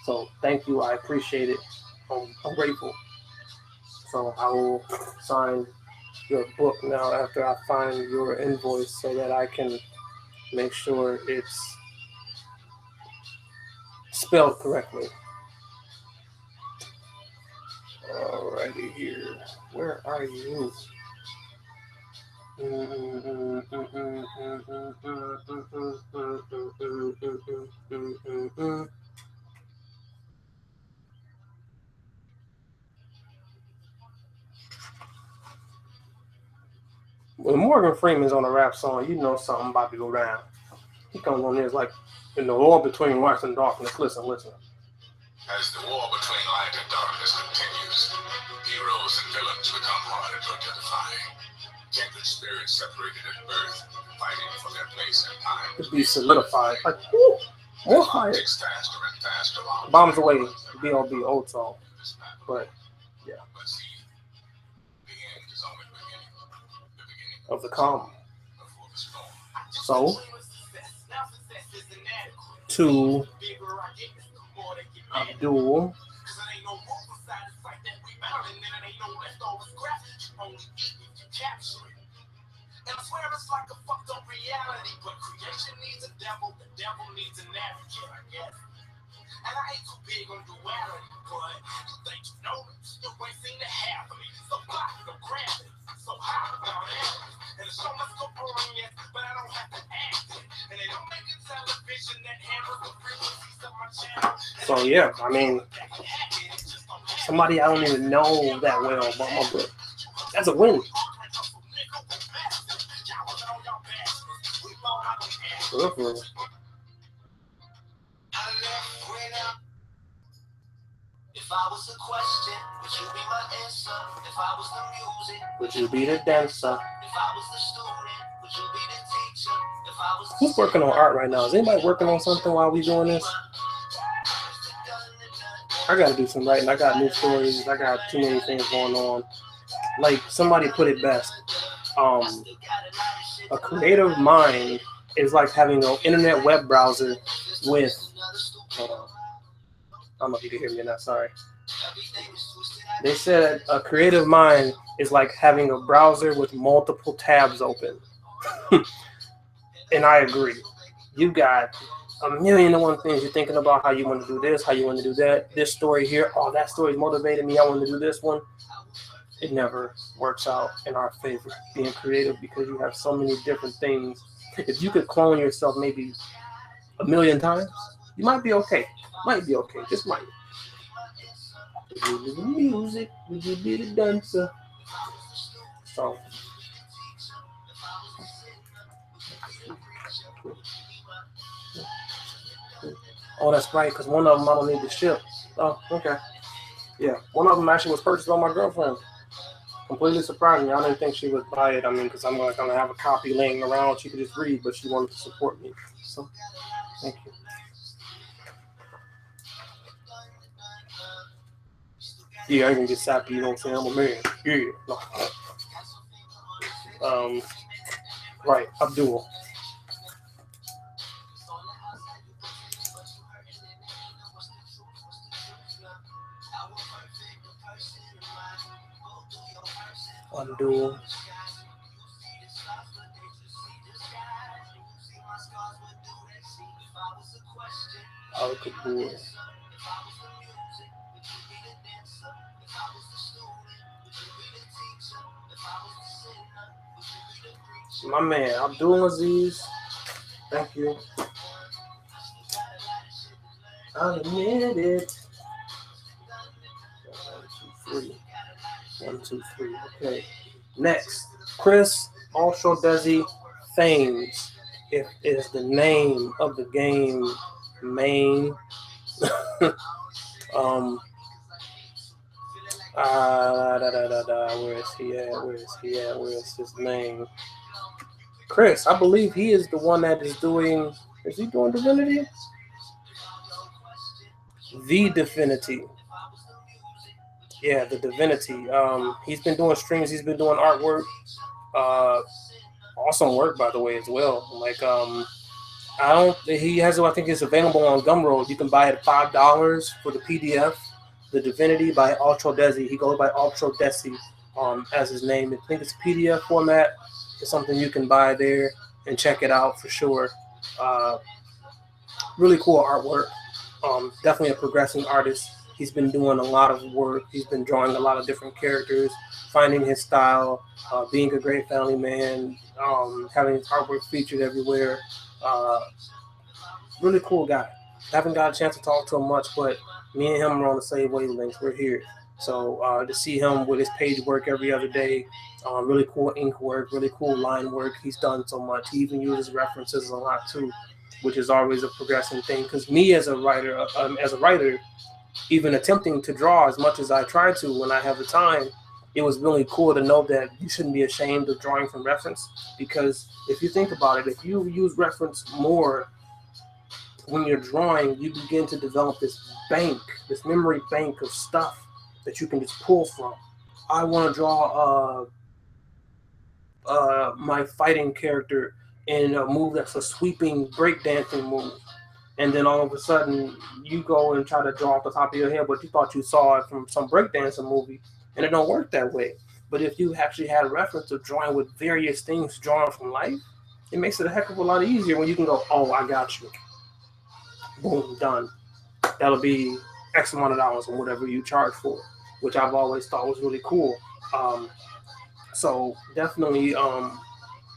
So thank you. I appreciate it. I'm grateful. So I will sign your book now after I find your invoice so that I can make sure it's spelled correctly. Alrighty here. Where are you? When Morgan Freeman's on a rap song, you know something about to go down. He comes on there, it's like in the war between light and darkness. Listen. As the war between light and darkness continues, heroes and villains become harder to identify. Kindred spirits separated at birth, fighting for their place in time. To be solidified. Like, whoo, more fire. Bombs away, B.O.B. old song. But, yeah. Of the calm. So, to Abdul. And I swear it's like a fucked up reality, but creation needs a devil, the devil needs an advocate, I guess. And I ain't too big on duality, but you think you know me, you ain't seen the half of me. So why don't grab it? So high about it. And the show must go on, yes, but I don't have to act it. And they don't make a television that handles the frequencies of my channel. So yeah, I mean, somebody I don't even know that well about my book. That's a win. If I was the question, would you be my answer? If I was the music, would you be the dancer? If I was the student, would you be the teacher? If I was Who's working on art right now? Is anybody working on something while we doing this? I gotta do some writing. I got new stories. I got too many things going on. Like somebody put it best. A creative mind is like having an internet web browser with. Hold on. I don't know if you can hear me or not. Sorry. They said a creative mind is like having a browser with multiple tabs open. And I agree. You got a million and one things you're thinking about, how you want to do this, how you want to do that. This story here, oh, that story's motivated me. I want to do this one. It never works out in our favor being creative because you have so many different things. If you could clone yourself maybe a million times, you might be okay. Might be okay. Just might. Would you be the music? Would you be the dancer? So. Oh, that's right, because one of them I don't need to ship. Oh, okay. Yeah, one of them actually was purchased by my girlfriend. Completely surprised me. I didn't think she would buy it. I mean, because I'm going to have a copy laying around she could just read, but she wanted to support me. So, thank you. Yeah, I can get sappy, you know what I'm saying? I'm a man. Yeah. No. Right, Abdul. Abdul. Al-Kapoor. My man, Abdul Aziz. Thank you. I'll admit it. 1, 2, 3. Okay. Next, Chris also Desi Fames. It is the name of the game. Main. Where is he at? Where is he at? Where is his name? Chris, I believe he is the one that is doing. Is he doing Divinity? The Divinity. Yeah, the Divinity. He's been doing streams. He's been doing artwork. Awesome work, by the way, as well. Like, he has. I think it's available on Gumroad. You can buy it at $5 for the PDF. The Divinity by Ultra Desi. He goes by Ultra Desi as his name. I think it's PDF format. It's something you can buy there and check it out for sure. Really cool artwork. Definitely a progressing artist. He's been doing a lot of work. He's been drawing a lot of different characters, finding his style, being a great family man, having his artwork featured everywhere. Really cool guy. Haven't got a chance to talk to him much, but me and him are on the same wavelengths. We're here. So to see him with his page work every other day, really cool ink work, really cool line work. He's done so much. He even uses references a lot too, which is always a progressing thing. Because me as a writer, even attempting to draw as much as I try to when I have the time, it was really cool to know that you shouldn't be ashamed of drawing from reference. Because if you think about it, if you use reference more when you're drawing, you begin to develop this memory bank of stuff that you can just pull from. I want to draw my fighting character in a move that's a sweeping breakdancing move. And then all of a sudden, you go and try to draw off the top of your head what you thought you saw it from some breakdancing movie, and it don't work that way. But if you actually had a reference of drawing with various things drawn from life, it makes it a heck of a lot easier when you can go, oh, I got you. Boom, done. That'll be X amount of dollars or whatever you charge for, which I've always thought was really cool. So definitely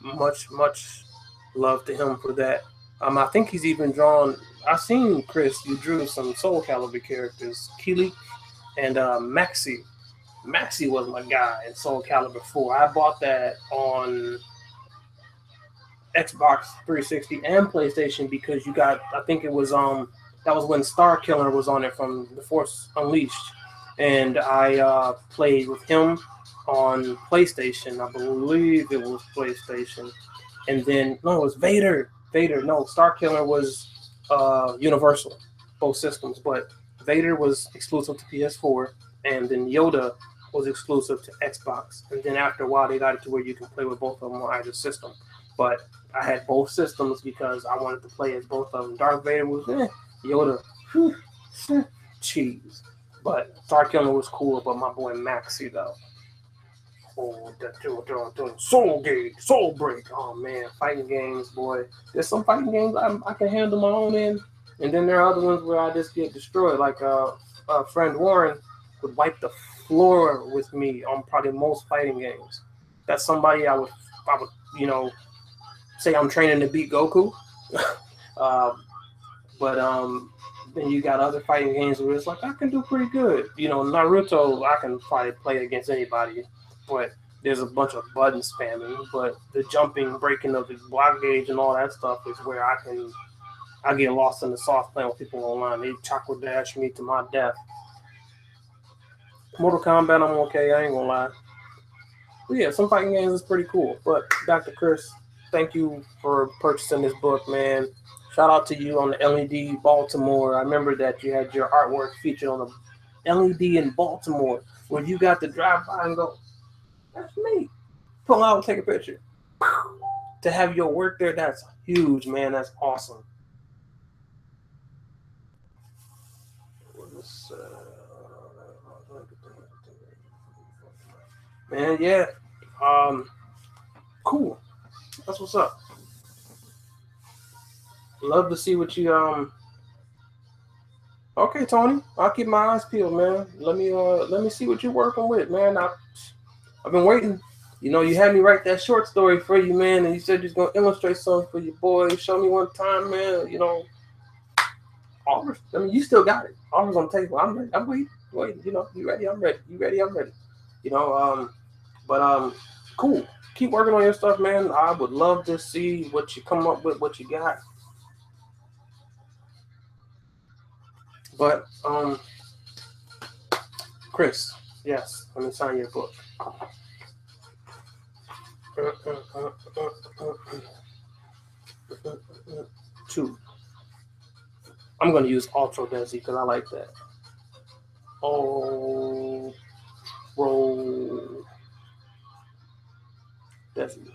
much love to him for that. I think he's even drawn. I've seen Chris. You drew some Soul Calibur characters, Keely and Maxi. Maxi was my guy in Soul Calibur 4. I bought that on Xbox 360 and PlayStation because you got. I think it was that was when Star Killer was on it from The Force Unleashed, and I played with him on PlayStation. I believe it was PlayStation, and then no, it was Vader. No, Star Killer was Universal, both systems, but Vader was exclusive to PS4, and then Yoda was exclusive to Xbox. And then after a while, they got it to where you can play with both of them on either system. But I had both systems because I wanted to play as both of them. Darth Vader was Yoda, cheese. But Star Killer was cool, but my boy Maxi though. Oh, Soul Gate, Soul Break. Oh man, fighting games, boy. There's some fighting games I can handle my own in, and then there are other ones where I just get destroyed. Like friend Warren would wipe the floor with me on probably most fighting games. That's somebody I would say I'm training to beat Goku. But then you got other fighting games where it's like I can do pretty good. Naruto I can probably play against anybody, but there's a bunch of button spamming. But the jumping, breaking of the block gauge and all that stuff is where I get lost in the sauce playing with people online. They chocolate dash me to my death. Mortal Kombat I'm okay, I ain't gonna lie. But yeah, some fighting games is pretty cool. But back to Chris, thank you for purchasing this book, man. Shout out to you on the LED Baltimore. I remember that you had your artwork featured on the LED in Baltimore, where you got to drive by and go, that's me. Pull out and take a picture. To have your work there, that's huge, man. That's awesome. Man, yeah. Cool. That's what's up. Love to see what you Okay, Tony. I'll keep my eyes peeled, man. Let me see what you're working with, man. I've been waiting. You had me write that short story for you, man, and you said you're gonna illustrate something for your boy. Show me one time, man. Offers. I mean, you still got it. Offers on the table. I'm ready. I'm waiting. You ready? I'm ready. You ready? I'm ready. Cool. Keep working on your stuff, man. I would love to see what you come up with, what you got. But Chris, yes, let me sign your book. Two. I'm gonna use Ultra Desi because I like that. Oh, roll Desi.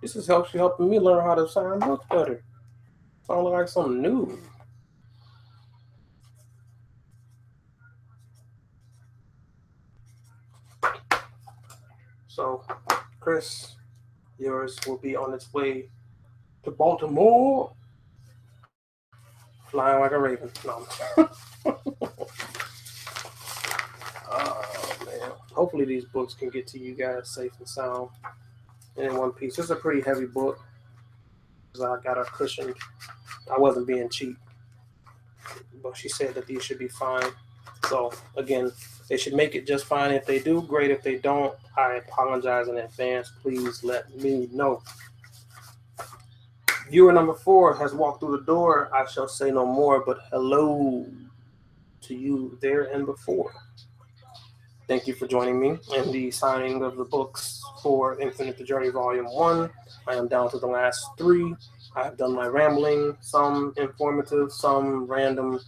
This is helping me learn how to sign books better. Sounds like something new. So, Chris, yours will be on its way to Baltimore, flying like a raven. No. Oh man! Hopefully these books can get to you guys safe and sound and in one piece. It's a pretty heavy book. I got a cushion. I wasn't being cheap, but she said that these should be fine. So again, they should make it just fine. If they do, great. If they don't, I apologize in advance. Please let me know. Viewer number 4 has walked through the door. I shall say no more, but hello to you there and before. Thank you for joining me in the signing of the books for Infinite the Journey Volume 1. I am down to the last 3. I have done my rambling, some informative, some random.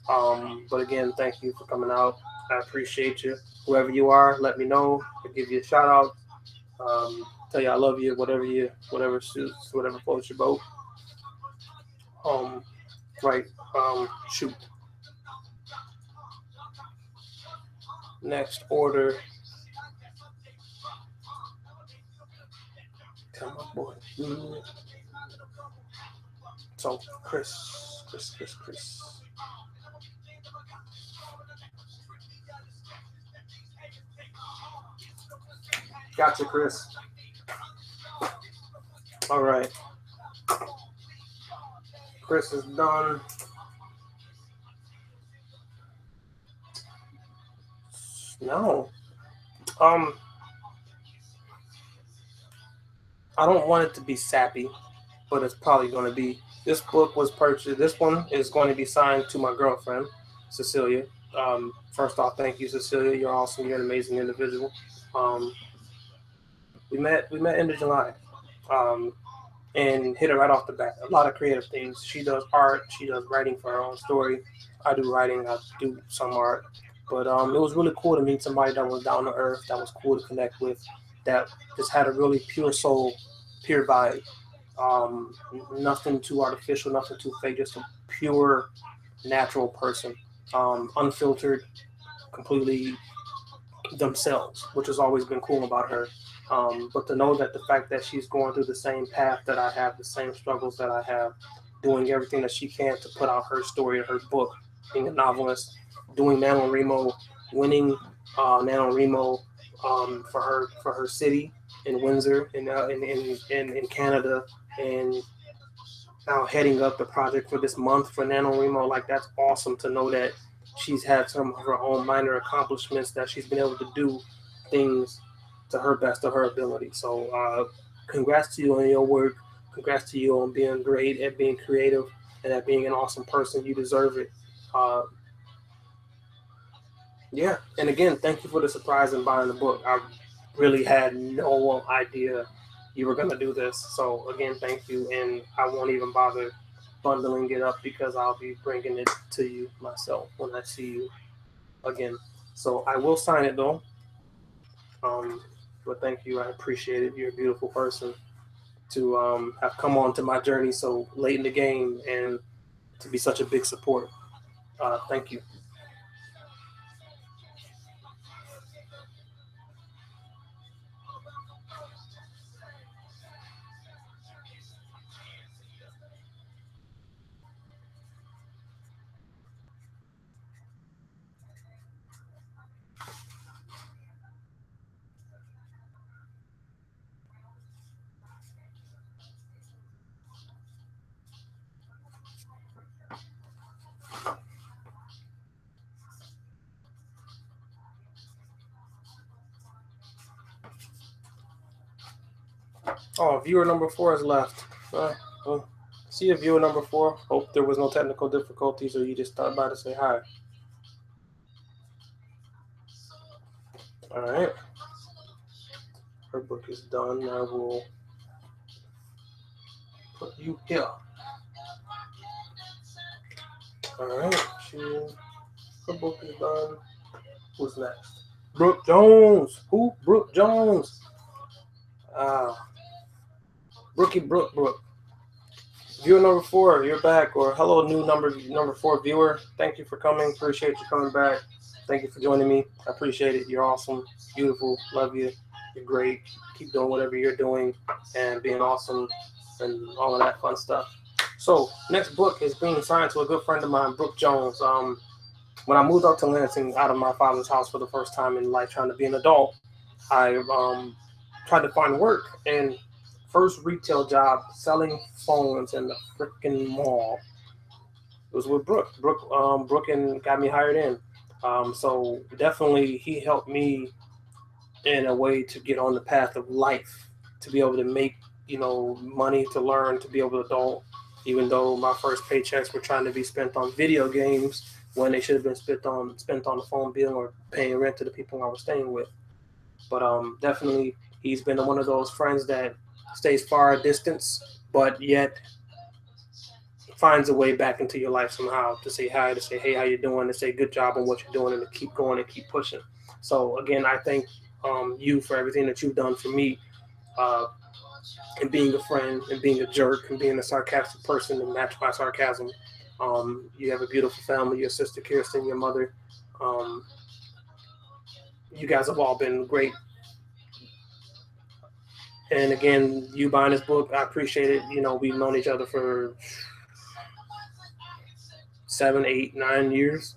But again, thank you for coming out. I appreciate you. Whoever you are, let me know. I'll give you a shout out. Tell you I love you, whatever suits, whatever floats your boat. Shoot. Next order. Come on, boy. So, Chris. Gotcha, Chris. All right. Chris is done. No. I don't want it to be sappy, but it's probably going to be. This book was purchased. This one is going to be signed to my girlfriend, Cecilia. First off, thank you, Cecilia. You're awesome. You're an amazing individual. We met end of July, and hit her right off the bat. A lot of creative things. She does art. She does writing for her own story. I do writing. I do some art. But it was really cool to meet somebody that was down to earth, that was cool to connect with, that just had a really pure soul, pure vibe. Nothing too artificial, nothing too fake, just a pure, natural person, unfiltered, completely themselves, which has always been cool about her. But to know that the fact that she's going through the same path that I have, the same struggles that I have, doing everything that she can to put out her story, her book, being a novelist, doing NaNoWriMo, winning NaNoWriMo for her city in Windsor in Canada, and now heading up the project for this month for NaNoWriMo. Like, that's awesome to know that she's had some of her own minor accomplishments, that she's been able to do things to her best of her ability. So congrats to you on your work. Congrats to you on being great at being creative and at being an awesome person. You deserve it. Yeah, and again, thank you for the surprise in buying the book. I really had no idea you were going to do this. So again, thank you, and I won't even bother bundling it up because I'll be bringing it to you myself when I see you again. So I will sign it though. But thank you, I appreciate it. You're a beautiful person to have come on to my journey so late in the game and to be such a big support. Thank you. Oh, viewer number 4 is left. Well, see you, viewer number 4. Hope there was no technical difficulties or you just stopped by to say hi. All right. Her book is done. I will put you here. All right. Her book is done. Who's next? Brooke Jones. Who? Brooke Jones. Brooke. Viewer number 4, you're back. Or hello, new number 4 viewer. Thank you for coming. Appreciate you coming back. Thank you for joining me. I appreciate it. You're awesome, beautiful, love you. You're great. Keep doing whatever you're doing and being awesome and all of that fun stuff. So next book is being signed to a good friend of mine, Brooke Jones. When I moved out to Lansing, out of my father's house for the first time in life, trying to be an adult, I tried to find work, and first retail job selling phones in the freaking mall. It was with Brooke. Brooke and got me hired in. So definitely he helped me in a way to get on the path of life, to be able to make, money, to learn, to be able to adult, even though my first paychecks were trying to be spent on video games when they should have been spent on the phone bill or paying rent to the people I was staying with. But definitely he's been one of those friends that stays far a distance, but yet finds a way back into your life somehow, to say hi, to say, hey, how you doing, to say good job on what you're doing, and to keep going and keep pushing. So again, I thank you for everything that you've done for me, and being a friend and being a jerk and being a sarcastic person and match my sarcasm. You have a beautiful family, your sister Kirsten, your mother. You guys have all been great. And again, you buying this book, I appreciate it. We've known each other for 7, 8, 9 years,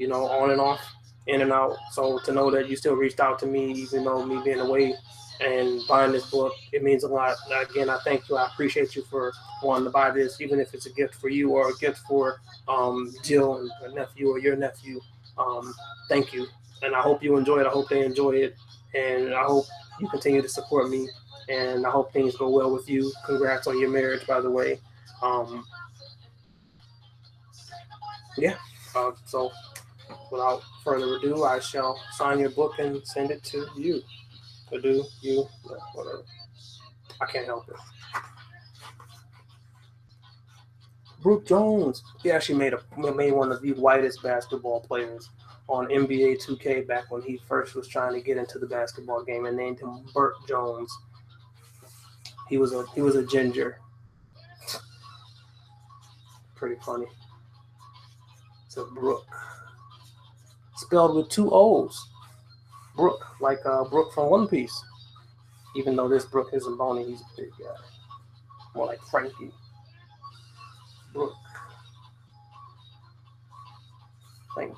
on and off, in and out. So to know that you still reached out to me, even though me being away, and buying this book, it means a lot. Again, I thank you. I appreciate you for wanting to buy this, even if it's a gift for you or a gift for Jill and her nephew or your nephew. Thank you. And I hope you enjoy it. I hope they enjoy it. And I hope you continue to support me. And I hope things go well with you. Congrats on your marriage, by the way. So without further ado, I shall sign your book and send it to you. Whatever. I can't help it. Brooke Jones. He actually made one of the whitest basketball players on NBA 2K back when he first was trying to get into the basketball game, and named him Burt Jones. He was a ginger. Pretty funny. So Brook, spelled with 2 O's. Brook, like Brook from One Piece. Even though this Brook isn't bony, he's a big guy. More like Frankie. Brook. Thank you.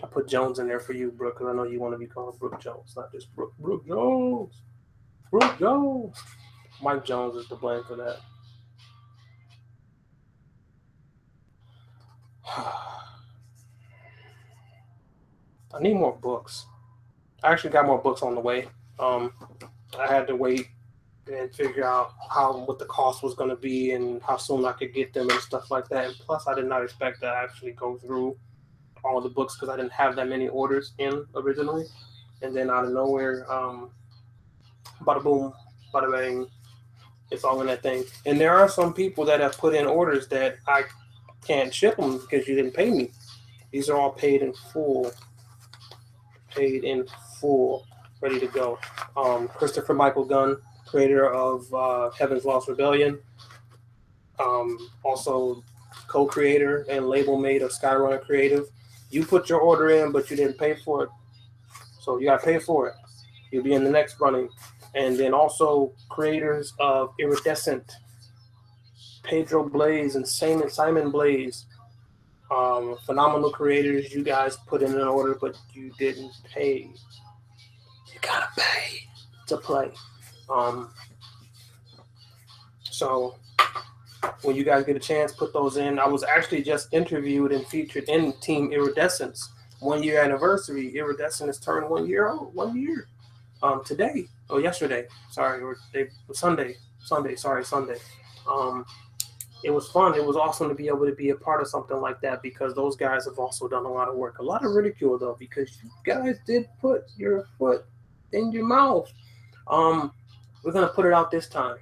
I put Jones in there for you, Brook, because I know you want to be called Brook Jones, not just Brook. Brook Jones. Brook Jones. Mike Jones is to blame for that. I need more books. I actually got more books on the way. I had to wait and figure out what the cost was going to be and how soon I could get them and stuff like that. And plus, I did not expect to actually go through all the books because I didn't have that many orders in originally. And then out of nowhere, bada boom, bada bang, it's all in that thing. And there are some people that have put in orders that I can't ship them because you didn't pay me. These are all paid in full. Paid in full, ready to go. Christopher Michael Gunn, creator of Heaven's Lost Rebellion, also co-creator and label mate of Skyrunner Creative. You put your order in, but you didn't pay for it, so you got to pay for it. You'll be in the next running. And then also creators of Iridescent, Pedro Blaze and Simon Blaze. Phenomenal creators. You guys put in an order, but you didn't pay. You gotta pay to play. So when you guys get a chance, put those in. I was actually just interviewed and featured in Team Iridescence 1 year anniversary. Iridescent has turned 1 year old. 1 year. Today. Oh, yesterday. Sorry, or Sunday. Sunday. It was fun. It was awesome to be able to be a part of something like that because those guys have also done a lot of work. A lot of ridicule, though, because you guys did put your foot in your mouth. We're going to put it out this time.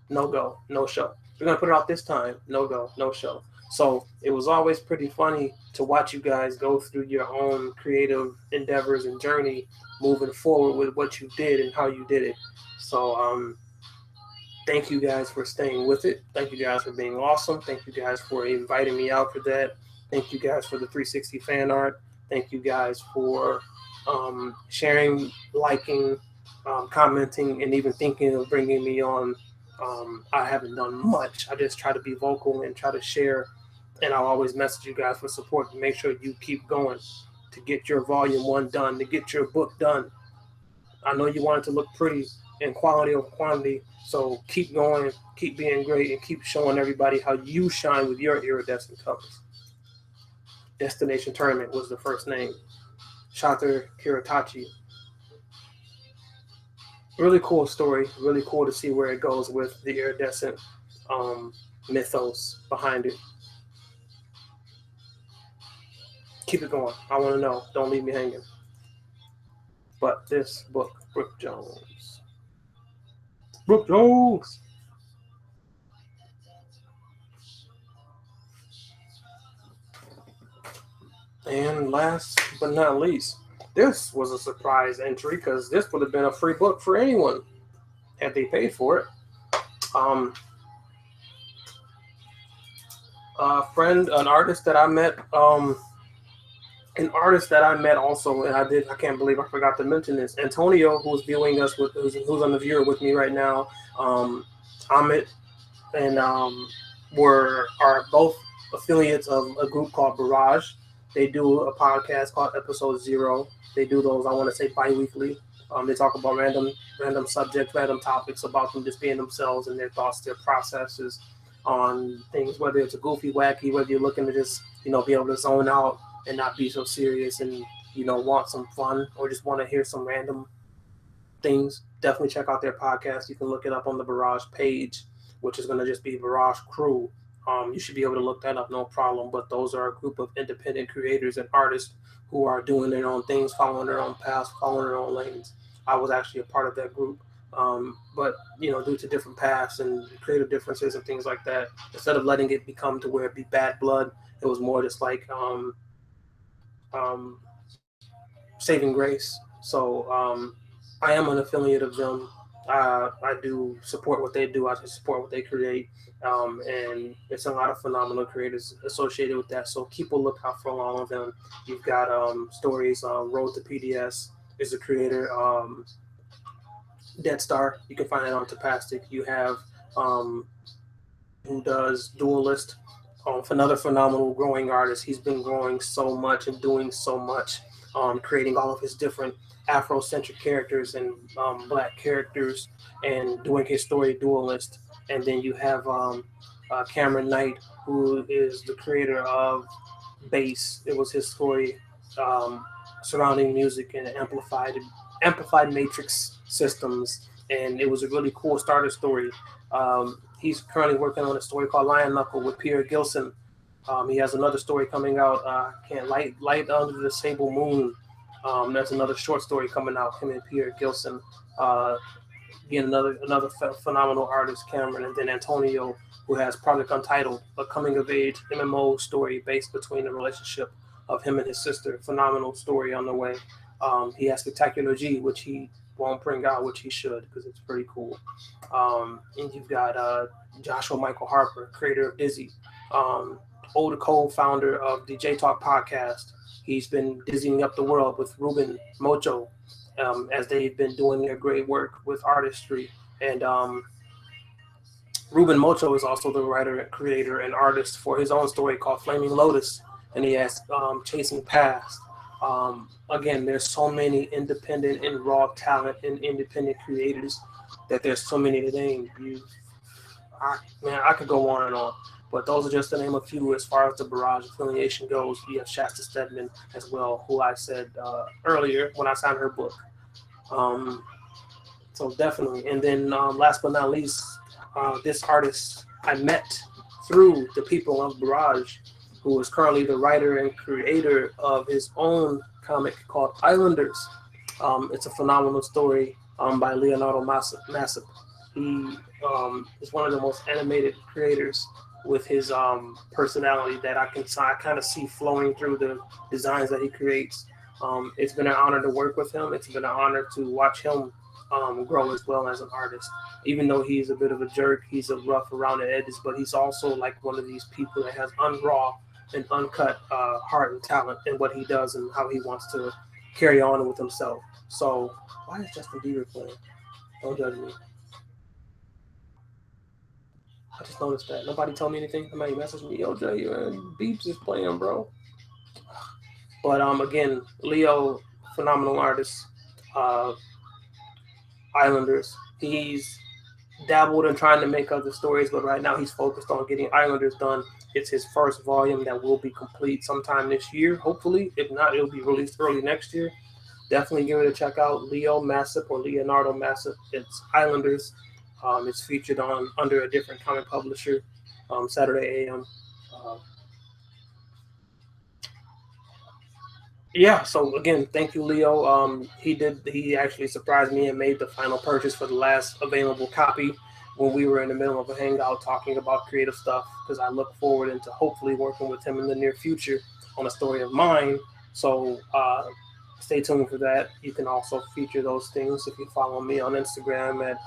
No go, no show. We're going to put it out this time. No go, no show. So it was always pretty funny to watch you guys go through your own creative endeavors and journey moving forward with what you did and how you did it. So, thank you guys for staying with it. Thank you guys for being awesome. Thank you guys for inviting me out for that. Thank you guys for the 360 fan art. Thank you guys for sharing, liking, commenting, and even thinking of bringing me on. I haven't done much. I just try to be vocal and try to share. And I'll always message you guys for support to make sure you keep going to get your volume 1 done, to get your book done. I know you want it to look pretty and quality over quantity. So keep going, keep being great, and keep showing everybody how you shine with your iridescent covers. Destination Tournament was the first name. Shota Kiritachi. Really cool story. Really cool to see where it goes with the iridescent mythos behind it. Keep it going. I want to know. Don't leave me hanging. But this book, Brook Jones. Brook Jones. And last but not least, this was a surprise entry because this would have been a free book for anyone had they paid for it. A friend, an artist that I met, also, and I can't believe I forgot to mention this. Antonio, who's viewing us who's on the viewer with me right now, Amit, and are both affiliates of a group called Barrage. They do a podcast called Episode Zero. They do those, I want to say, bi-weekly. They talk about random subjects, random topics about them just being themselves and their thoughts, their processes on things, whether it's a goofy, wacky, whether you're looking to just, be able to zone out and not be so serious and, want some fun or just want to hear some random things. Definitely check out their podcast. You can look it up on the Barrage page, which is going to just be Barrage Crew You should be able to look that up, no problem. But those are a group of independent creators and artists who are doing their own things, following their own paths, following their own lanes. I was actually a part of that group. But due to different paths and creative differences and things like that, instead of letting it become to where it be bad blood, it was more just like um, saving grace. So I am an affiliate of them. I do support what they do. I support what they create, and it's a lot of phenomenal creators associated with that. So keep a lookout for all of them. You've got stories. Road to PDS is the creator. Dead Star. You can find it on Tapastic. You have who does Duelist. Another phenomenal growing artist. He's been growing so much and doing so much, creating all of his different Afrocentric characters and black characters, and doing his story Duelist. And then you have Cameron Knight, who is the creator of Bass. It was his story surrounding music and amplified matrix systems, and it was a really cool starter story. He's currently working on a story called Lion Knuckle with Pierre Gilson. He has another story coming out. Can't light under the Sable Moon. That's another short story coming out. Him and Pierre Gilson. Again, another phenomenal artist, Cameron, and then Antonio, who has Project Untitled, a coming of age MMO story based between the relationship of him and his sister. Phenomenal story on the way. He has Spectacular G, which he won't bring out, which he should, because it's pretty cool. And you've got Joshua Michael Harper, creator of Dizzy, Oda Cole, founder of the J Talk podcast. He's been dizzying up the world with Ruben Mocho, as they've been doing their great work with artistry. And Ruben Mocho is also the writer, creator, and artist for his own story called Flaming Lotus, and he has Chasing Past. Again, there's so many independent and raw talent and independent creators that there's so many to name. I could go on and on, but those are just to name a few. As far as the Barrage affiliation goes, you have Shasta Stedman as well, who I said earlier when I signed her book. So definitely. And then last but not least, this artist I met through the people of Barrage, who is currently the writer and creator of his own comic called Islanders. It's a phenomenal story by Leonardo Massip. He is one of the most animated creators with his personality that I kind of see flowing through the designs that he creates. It's been an honor to work with him. It's been an honor to watch him grow as well as an artist. Even though he's a bit of a jerk, he's a rough around the edges, but he's also like one of these people that has unraw and uncut heart and talent in what he does and how he wants to carry on with himself. So why is Justin Bieber playing? Don't judge me. I just noticed that. Nobody told me anything. Somebody messaged me, yo, Jay, Beeps is playing, bro. But again, Leo, phenomenal artist. Islanders. He's dabbled in trying to make other stories, but right now he's focused on getting Islanders done. It's his first volume that will be complete sometime this year, hopefully. If not, it'll be released early next year. Definitely give it a check out. Leo Massip or Leonardo Massip. It's Islanders. It's featured under a different comic publisher, Saturday AM. Yeah, so again, thank you, Leo. He actually surprised me and made the final purchase for the last available copy when we were in the middle of a hangout talking about creative stuff, because I look forward into hopefully working with him in the near future on a story of mine. So stay tuned for that. You can also feature those things if you follow me on Instagram at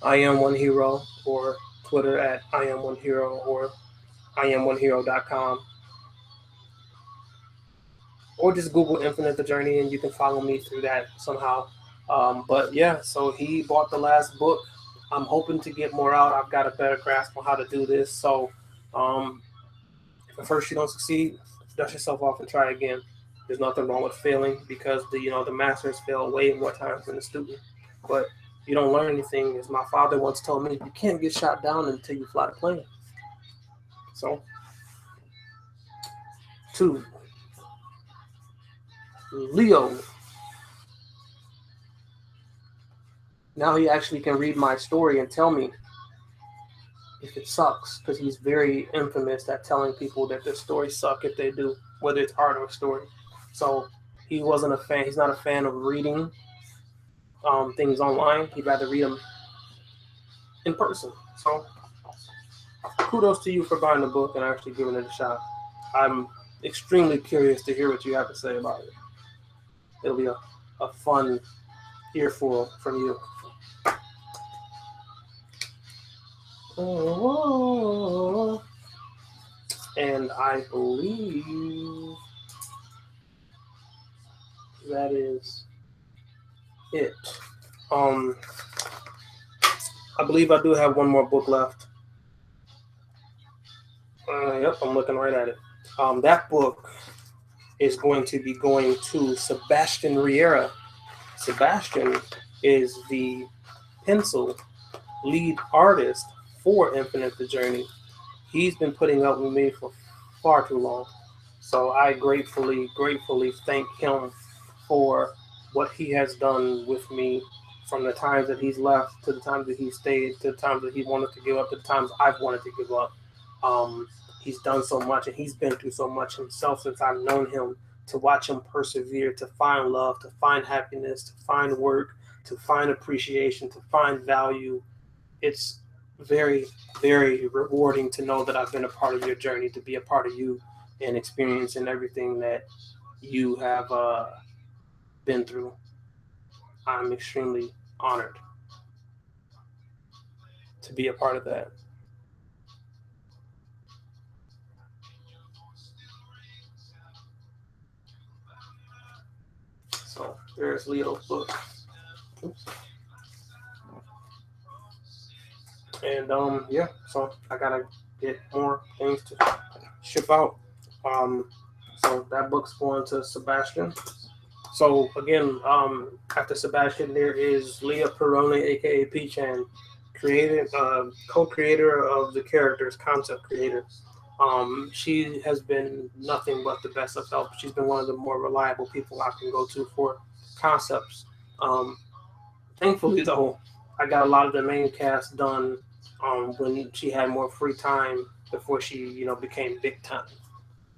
I am one hero, or Twitter at I am one hero, or iamonehero.com. Or just Google Infinite the Journey and you can follow me through that somehow. But yeah, so he bought the last book. I'm hoping to get more out. I've got a better grasp on how to do this. So if at first you don't succeed, dust yourself off and try again. There's nothing wrong with failing, because the masters fail way more times than the student. But you don't learn anything. As my father once told me, you can't get shot down until you fly the plane. So 2. Leo. Now he actually can read my story and tell me if it sucks, because he's very infamous at telling people that their stories suck if they do, whether it's art or story. So he wasn't a fan. He's not a fan of reading things online. He'd rather read them in person. So kudos to you for buying the book and actually giving it a shot. I'm extremely curious to hear what you have to say about it. It'll be a fun earful from you. And I believe that is it. I believe I do have one more book left. Yep, I'm looking right at it. That book is going to be going to Sebastian Riera. Sebastian is the pencil lead artist for Infinite the Journey. He's been putting up with me for far too long. So I gratefully thank him for what he has done with me from the times that he's left to the times that he stayed to the times that he wanted to give up to the times I've wanted to give up. He's done so much and he's been through so much himself since I've known him, to watch him persevere, to find love, to find happiness, to find work, to find appreciation, to find value. It's very, very rewarding to know that I've been a part of your journey, to be a part of you and experiencing everything that you have been through. I'm extremely honored to be a part of that. So there's Leo's book. Oops. And yeah, so I gotta get more things to ship out. So that book's going to Sebastian. So again, after Sebastian, there is Leah Perrone, aka P-Chan, co-creator of the characters, concept creator. She has been nothing but the best of help. She's been one of the more reliable people I can go to for concepts. Thankfully, though, I got a lot of the main cast done when she had more free time before she, became big time.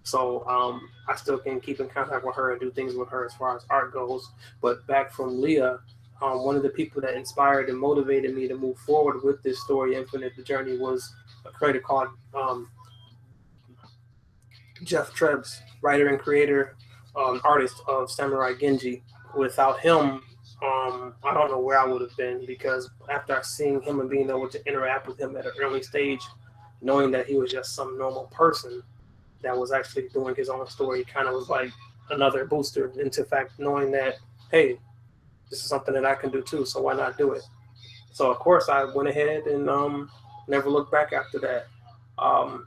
So I still can keep in contact with her and do things with her as far as art goes. But back from Leah, one of the people that inspired and motivated me to move forward with this story, Infinite the Journey, was a creator called Jeff Trebs, writer and creator, artist of Samurai Genji. Without him, I don't know where I would have been, because after seeing him and being able to interact with him at an early stage, knowing that he was just some normal person that was actually doing his own story, kind of was like another booster into fact knowing that, hey, this is something that I can do too, so why not do it? So of course I went ahead and never looked back after that.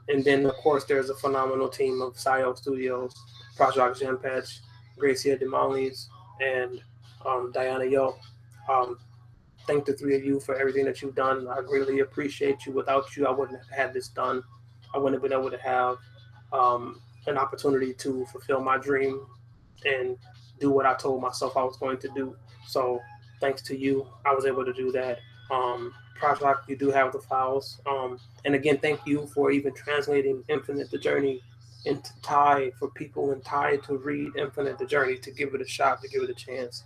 And then of course there's a phenomenal team of Sayo Studios, Project Genpatch, Gracia Demolies, and Diana Yo. Thank the three of you for everything that you've done. I greatly appreciate you. Without you, I wouldn't have had this done. I wouldn't have been able to have an opportunity to fulfill my dream and do what I told myself I was going to do. So thanks to you, I was able to do that. Project, you do have the files. And again, thank you for even translating Infinite the Journey into Thai for people in Thai to read Infinite the Journey, to give it a shot, to give it a chance.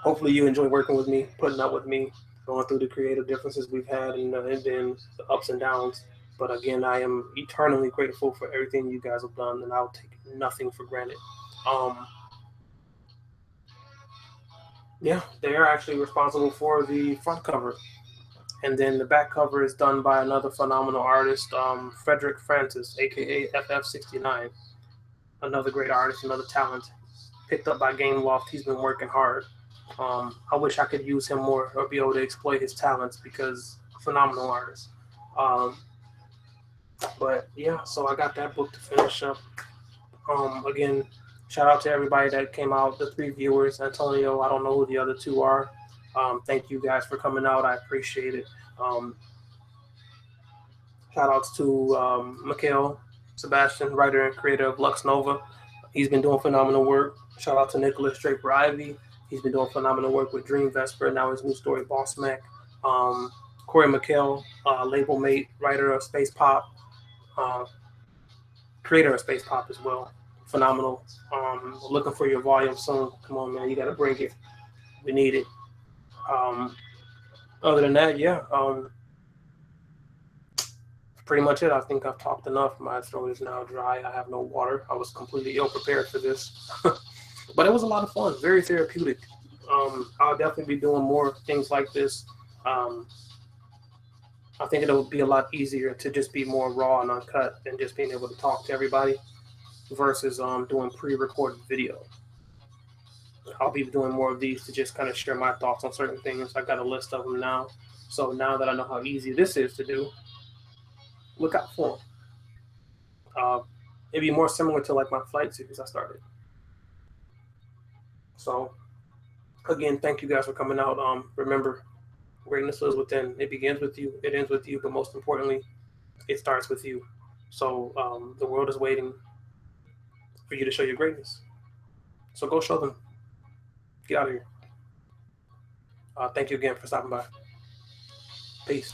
Hopefully you enjoy working with me, putting up with me, going through the creative differences we've had, and then the ups and downs. But again, I am eternally grateful for everything you guys have done, and I'll take nothing for granted. Yeah, they are actually responsible for the front cover. And then the back cover is done by another phenomenal artist, Frederick Francis, aka FF69. Another great artist, another talent. Picked up by Game Loft. He's been working hard. I wish I could use him more or be able to exploit his talents, because phenomenal artist. But yeah, so I got that book to finish up. Again, shout out to everybody that came out, the 3 viewers. Antonio, I don't know who the other 2 are. Thank you guys for coming out. I appreciate it. Shout outs to Mikhail Sebastian, writer and creator of Lux Nova. He's been doing phenomenal work. Shout out to Nicholas Draper Ivy. He's been doing phenomenal work with Dream Vesper, now his new story, Boss Mac. Corey McHale, label mate, writer of Space Pop, creator of Space Pop as well. Phenomenal. Looking for your volume soon. Come on, man, you gotta bring it. We need it. Other than that, yeah. Pretty much it. I think I've talked enough. My throat is now dry. I have no water. I was completely ill prepared for this, but it was a lot of fun. Very therapeutic. I'll definitely be doing more things like this. I think it'll be a lot easier to just be more raw and uncut and just being able to talk to everybody versus doing pre-recorded video. I'll be doing more of these to just kind of share my thoughts on certain things. I got a list of them now. So now that I know how easy this is to do, look out for them. It'd be more similar to like my flight series I started. So again, thank you guys for coming out. Remember, greatness lives within. It begins with you, it ends with you, but most importantly, it starts with you. So the world is waiting for you to show your greatness. So go show them. Get out of here. Thank you again for stopping by. Peace.